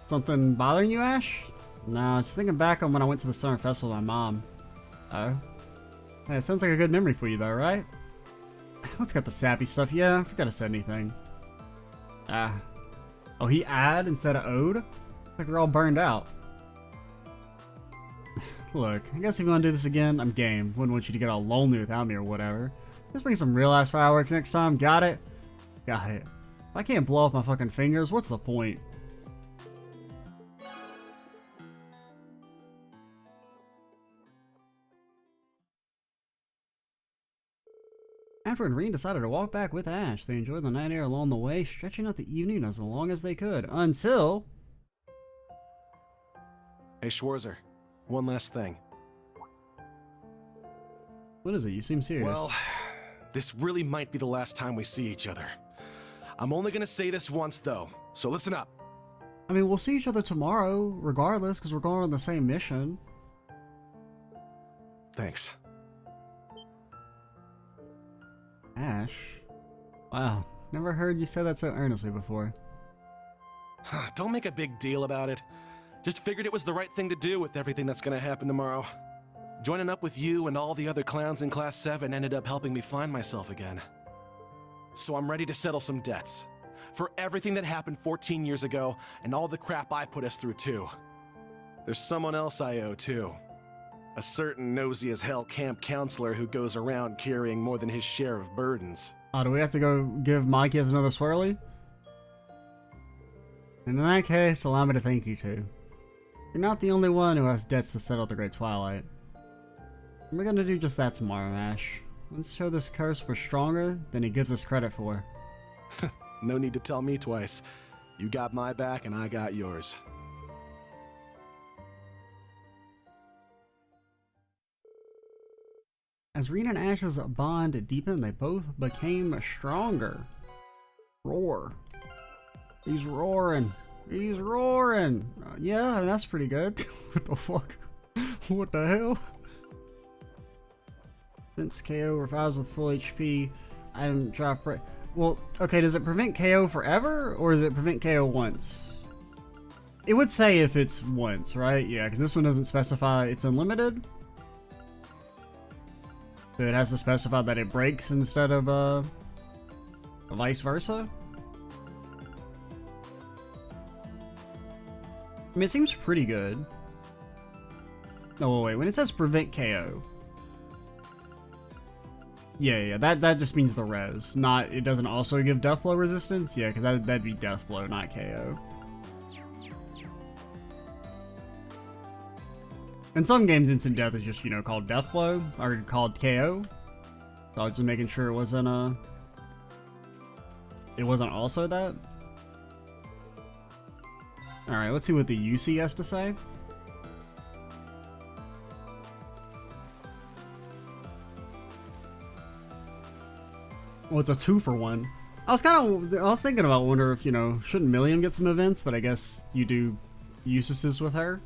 Something bothering you, Ash? No, I was thinking back on when I went to the summer festival with my mom. Oh? Hey, it sounds like a good memory for you though, right? Let's get the sappy stuff. Yeah, I forgot to say anything. Ah. Oh, he ad instead of ode? Like they're all burned out. Look, I guess if you want to do this again, I'm game. Wouldn't want you to get all lonely without me or whatever. Just bring some real ass fireworks next time. Got it? Got it. If I can't blow off my fucking fingers, what's the point? Alfin and Rean decided to walk back with Ash. They enjoyed the night air along the way, stretching out the evening as long as they could, until... Hey, Schwarzer, one last thing. What is it? You seem serious. Well, this really might be the last time we see each other. I'm only gonna say this once, though, so listen up. I mean, we'll see each other tomorrow, regardless, because we're going on the same mission. Thanks. Ash? Wow, never heard you say that so earnestly before. Don't make a big deal about it. Just figured it was the right thing to do with everything that's gonna happen tomorrow. Joining up with you and all the other clowns in Class 7 ended up helping me find myself again. So I'm ready to settle some debts. For everything that happened 14 years ago, and all the crap I put us through too. There's someone else I owe too. A certain nosy as hell camp counselor who goes around carrying more than his share of burdens. Oh, do we have to go give Machias another swirly? And in that case, allow me to thank you too. You're not the only one who has debts to settle at the Great Twilight. And we're gonna do just that tomorrow, Ash. Let's show this curse we're stronger than he gives us credit for. No need to tell me twice. You got my back and I got yours. As Rean and Ash's bond deepened, they both became stronger. Roar. He's roaring. He's roaring. Yeah, I mean, that's pretty good. What the fuck? What the hell? Prevents KO, revives with full HP. Item drop rate. Well, okay, does it prevent KO forever, or does it prevent KO once? It would say if it's once, right? Yeah, because this one doesn't specify it's unlimited. So it has to specify that it breaks instead of, vice versa. I mean, it seems pretty good. Oh, wait, when it says prevent KO. Yeah, that just means the res, not, it doesn't also give death blow resistance? Yeah, because that'd be death blow, not KO. In some games, instant death is just, you know, called death blow, or called KO. So I was just making sure it wasn't also that. Alright, let's see what the UC has to say. Well, it's a 2-for-1. I was thinking about, wonder if, you know, shouldn't Milliam get some events, but I guess you do Jusis's with her.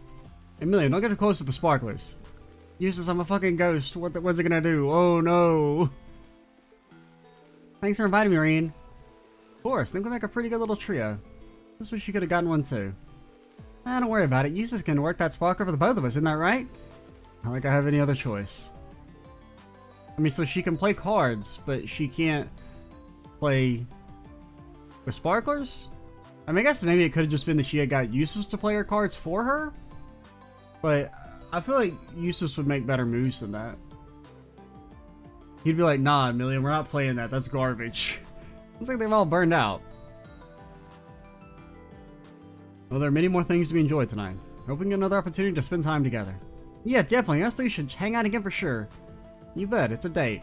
And Milliam, don't get too close to the sparklers. Jusis, I'm a fucking ghost. What's it gonna do? Oh no. Thanks for inviting me, Rean. Of course, think we'll make a pretty good little trio. Just wish you could have gotten one too. Don't worry about it. Jusis can work that sparkler for the both of us, isn't that right? Not like I have any other choice. I mean, so she can play cards, but she can't play with sparklers? I mean, I guess maybe it could have just been that she had got Jusis to play her cards for her. But I feel like Jusis would make better moves than that. He'd be like, nah, Amelia, we're not playing that. That's garbage. Looks like they've all burned out. Well, there are many more things to be enjoyed tonight. Hoping to get another opportunity to spend time together. Yeah, definitely. Us three should hang out again for sure. You bet. It's a date.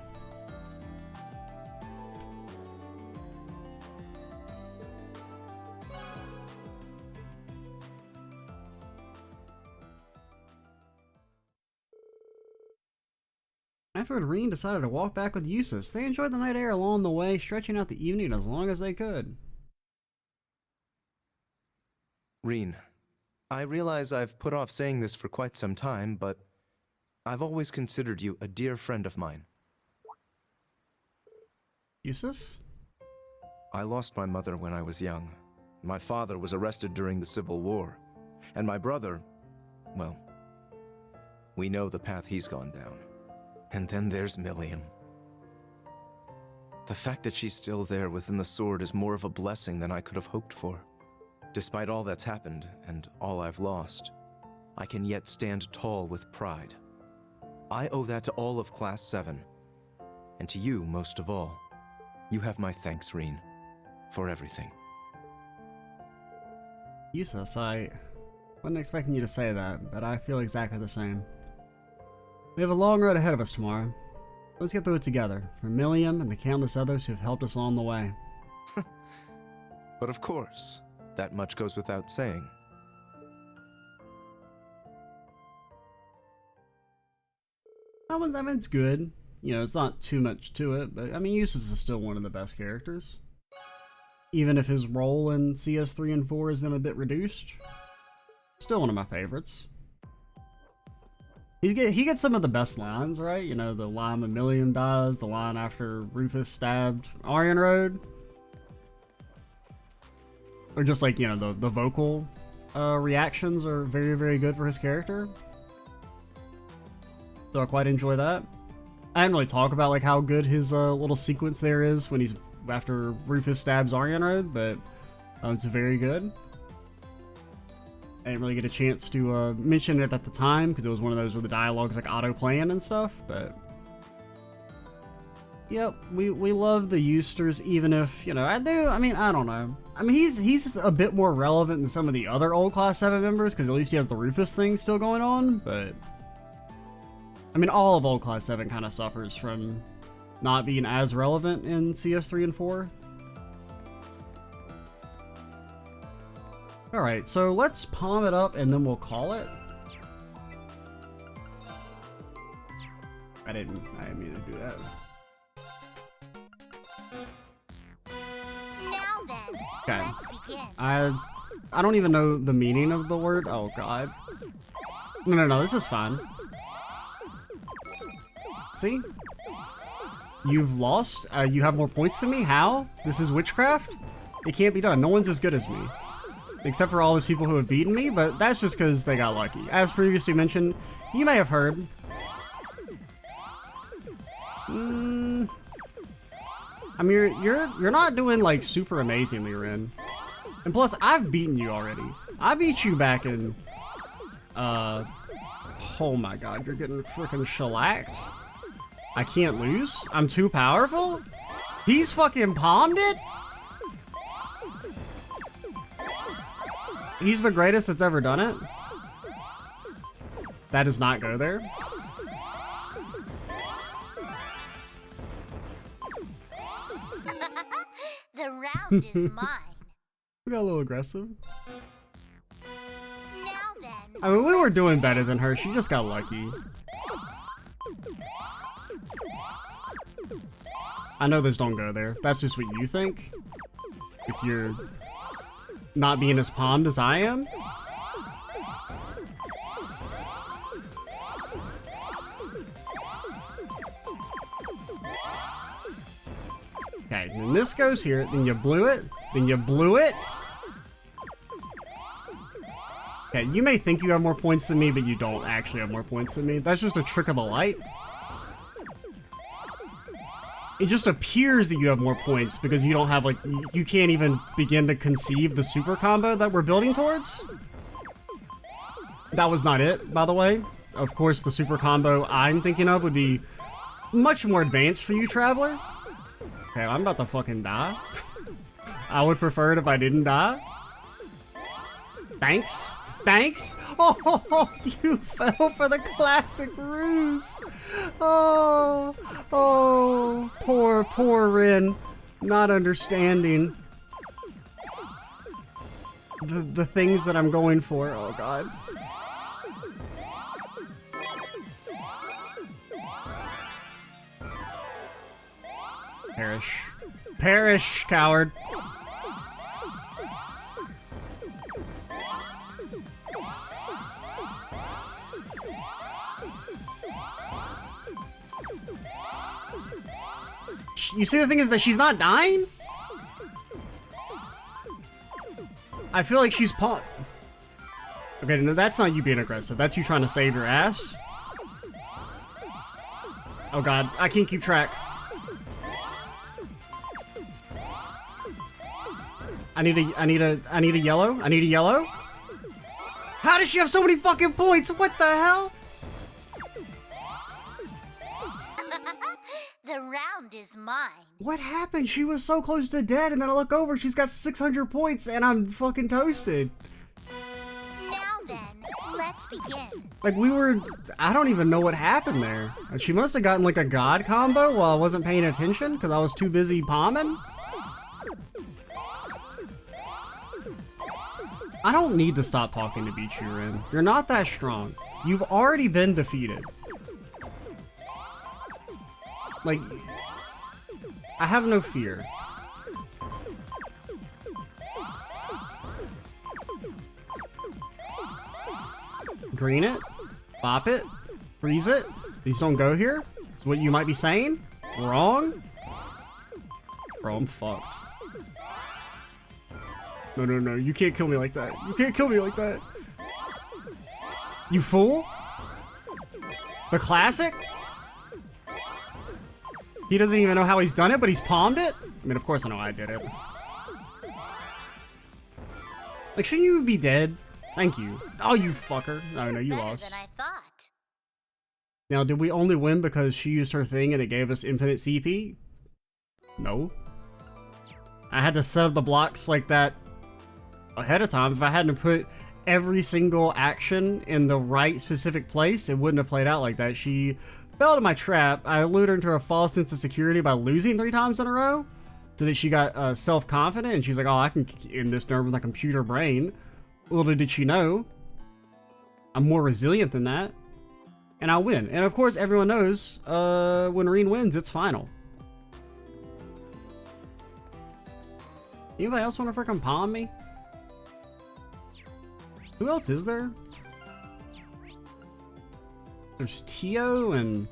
Afterward, Rean decided to walk back with Jusis. They enjoyed the night air along the way, stretching out the evening as long as they could. Rean, I realize I've put off saying this for quite some time, but I've always considered you a dear friend of mine. Jusis? I lost my mother when I was young. My father was arrested during the Civil War. And my brother, well, we know the path he's gone down. And then there's Milliam. The fact that she's still there within the sword is more of a blessing than I could have hoped for. Despite all that's happened, and all I've lost, I can yet stand tall with pride. I owe that to all of Class 7. And to you, most of all. You have my thanks, Rean, for everything. Jusis, I wasn't expecting you to say that, but I feel exactly the same. We have a long road ahead of us tomorrow. Let's get through it together, for Milliam and the countless others who have helped us along the way. But of course, that much goes without saying. I mean, it's good. You know, it's not too much to it, but I mean, Jusis is still one of the best characters. Even if his role in CS3 and 4 has been a bit reduced, still one of my favorites. He gets some of the best lines, right? You know, the line when Milliam dies, the line after Rufus stabbed Aryan Road. Or just like, you know, the vocal reactions are very, very good for his character. So I quite enjoy that. I didn't really talk about like how good his little sequence there is when he's after Rufus stabs Aryan Road, but it's very good. I didn't really get a chance to mention it at the time because it was one of those where the dialogue's like auto-playing and stuff, but yep, we love the Eusters, even if, you know, I don't know. I mean, he's a bit more relevant than some of the other old Class 7 members because at least he has the Rufus thing still going on, but I mean, all of old Class 7 kind of suffers from not being as relevant in CS3 and 4. Alright, so let's palm it up and then we'll call it. I didn't mean to do that. Now then, Okay. let's begin. I don't even know the meaning of the word. Oh god. No, this is fine. See? You've lost? You have more points than me? How? This is witchcraft? It can't be done. No one's as good as me. Except for all those people who have beaten me, but that's just because they got lucky. As previously mentioned, you may have heard. I mean, you're not doing like super amazingly, Ren. And plus, I've beaten you already. I beat you back in. Oh my god, you're getting freaking shellacked. I can't lose. I'm too powerful. He's fucking palmed it. He's the greatest that's ever done it. That does not go there. The round is mine. We got a little aggressive. Now then. I mean, we were doing better than her. She just got lucky. I know those don't go there. That's just what you think. If you're not being as palmed as I am. Okay, then this goes here, then you blew it, then you blew it. Okay, you may think you have more points than me, but you don't actually have more points than me. That's just a trick of the light. It just appears that you have more points because you don't have, like, you can't even begin to conceive the super combo that we're building towards. That was not it, by the way. Of course, the super combo I'm thinking of would be much more advanced for you, Traveler. Okay, I'm about to fucking die. I would prefer it if I didn't die. Thanks. Thanks. Oh, you fell for the classic ruse. Oh, poor Rin. Not understanding the things that I'm going for. Oh, God. Perish. Perish, coward. You see, the thing is that she's not dying? I feel like she's Okay, no, that's not you being aggressive. That's you trying to save your ass. Oh, God. I can't keep track. I need a yellow. I need a yellow. How does she have so many fucking points? What the hell? The round is mine. What happened? She was so close to dead, and then I look over, she's got 600 points, and I'm fucking toasted. Now then, let's begin. Like, I don't even know what happened there. She must have gotten, like, a god combo while I wasn't paying attention, because I was too busy palming. I don't need to stop talking to beat you, Rin. You're not that strong. You've already been defeated. Like, I have no fear. Green it, bop it, freeze it. These don't go here. Is what you might be saying? Wrong? Bro, I'm fucked. No, you can't kill me like that. You can't kill me like that. You fool? The classic? He doesn't even know how he's done it, but he's palmed it? I mean, of course I know I did it. Like, shouldn't you be dead? Thank you. Oh, you fucker. No, you lost. Better than I thought. Now, did we only win because she used her thing and it gave us infinite CP? No. I had to set up the blocks like that ahead of time. If I hadn't put every single action in the right specific place, it wouldn't have played out like that. She fell to my trap. I lured her into a false sense of security by losing 3 times in a row, so that she got self-confident, and she's like, oh, I can end this nerve with my computer brain. Little did she know, I'm more resilient than that, and I win. And of course, everyone knows when Rean wins, it's final. Anybody else want to freaking palm me? Who else is there? There's Tio, and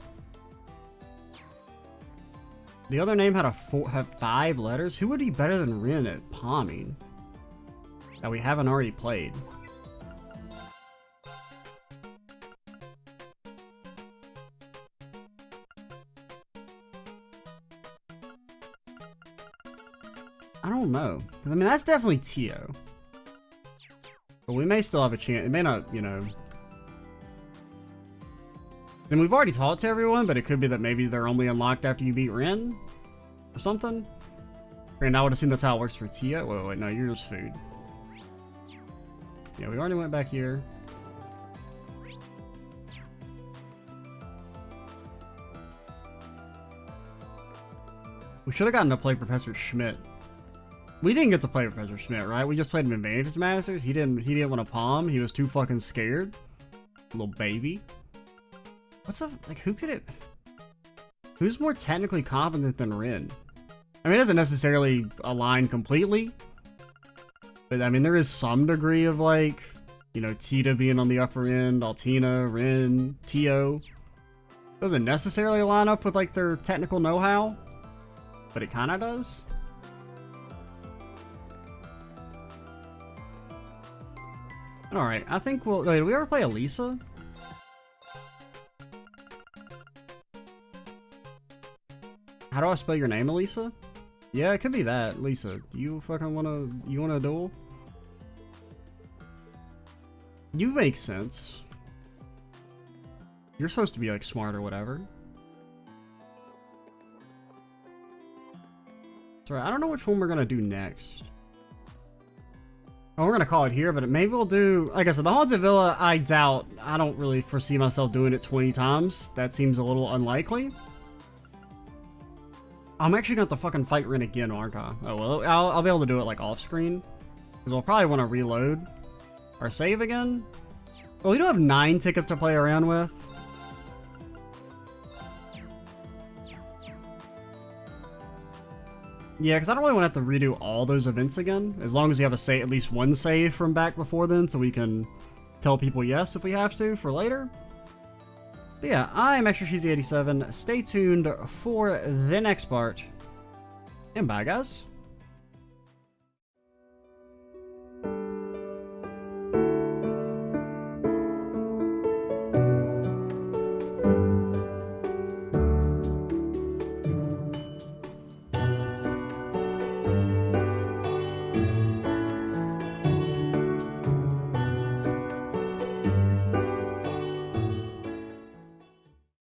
the other name had had 5 letters. Who would be better than Rin at palming that we haven't already played? I don't know. 'Cause, I mean, that's definitely Tio. But we may still have a chance. It may not, you know. Then we've already talked to everyone, but it could be that maybe they're only unlocked after you beat Rin or something. And I would assume that's how it works for Tia. Wait, no, you're just food. Yeah, we already went back here. We should have gotten to play Professor Schmidt. We didn't get to play Professor Schmidt, right? We just played him in Advantage Masters. He didn't want to palm. He was too fucking scared. Little baby. What's up? Like, who's more technically competent than Rin? I mean, it doesn't necessarily align completely, but I mean, there is some degree of, like, you know, Tita being on the upper end, Altina, Rin, Tio. Doesn't necessarily line up with, like, their technical know-how. but it kind of does. Alright, I think we'll... Wait, did we ever play Alisa? How do I spell your name, Alisa? Yeah, it could be that, Lisa. You fucking you wanna duel? You make sense. You're supposed to be like smart or whatever. Sorry, I don't know which one we're gonna do next. Oh, we're gonna call it here, but maybe we'll do, like I said, the Haunted Villa, I doubt. I don't really foresee myself doing it 20 times. That seems a little unlikely. I'm actually gonna have to fucking fight Rin again, aren't I? Oh, well, I'll be able to do it, like, off-screen. Because we'll probably want to reload our save again. Well, we do have 9 tickets to play around with. Yeah, because I don't really want to have to redo all those events again. As long as you have a at least one save from back before then, so we can tell people yes if we have to for later. But yeah, I'm Extra Cheesy 87. Stay tuned for the next part. And bye, guys.